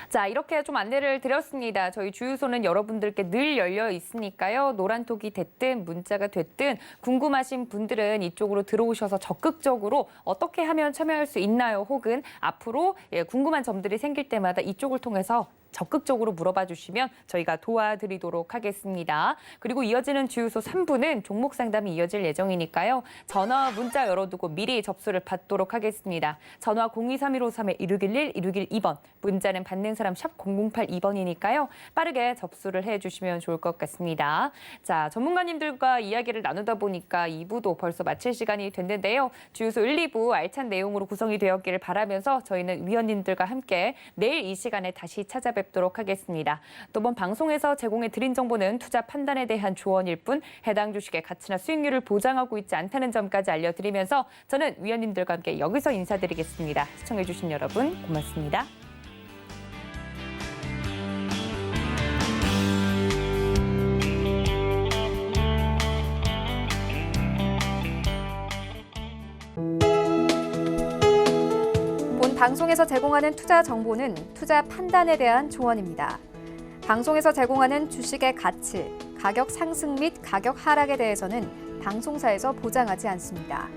자, 이렇게 좀 안내를 드렸습니다. 저희 주유소는 여러분들께 늘 열려 있으니까요. 노란톡이 됐든 문자가 됐든 궁금하신 분들은 이쪽으로 들어오셔서 적극적으로 어떻게 하면 참여할 수 있나요? 혹은 앞으로 궁금한 점들이 생길 때마다 이쪽을 통해서 적극적으로 물어봐 주시면 저희가 도와드리도록 하겠습니다. 그리고 이어지는 주유소 3부는 종목 상담이 이어질 예정이니까요. 전화, 문자 열어두고 미리 접수를 받도록 하겠습니다. 전화 023153-1611, 1612번, 문자는 받는 사람 샵 0082번이니까요. 빠르게 접수를 해주시면 좋을 것 같습니다. 자, 전문가님들과 이야기를 나누다 보니까 2부도 벌써 마칠 시간이 됐는데요. 주유소 1, 2부 알찬 내용으로 구성이 되었기를 바라면서 저희는 위원님들과 함께 내일 이 시간에 다시 찾아뵙도록 뵙도록 하겠습니다. 또 본 방송에서 제공해 드린 정보는 투자 판단에 대한 조언일 뿐 해당 주식의 가치나 수익률을 보장하고 있지 않다는 점까지 알려드리면서 저는 위원님들과 함께 여기서 인사드리겠습니다. 시청해주신 여러분 고맙습니다. 본 방송에서 제공하는 투자 정보는 투자 판단에 대한 조언입니다. 방송에서 제공하는 주식의 가치, 가격 상승 및 가격 하락에 대해서는 방송사에서 보장하지 않습니다.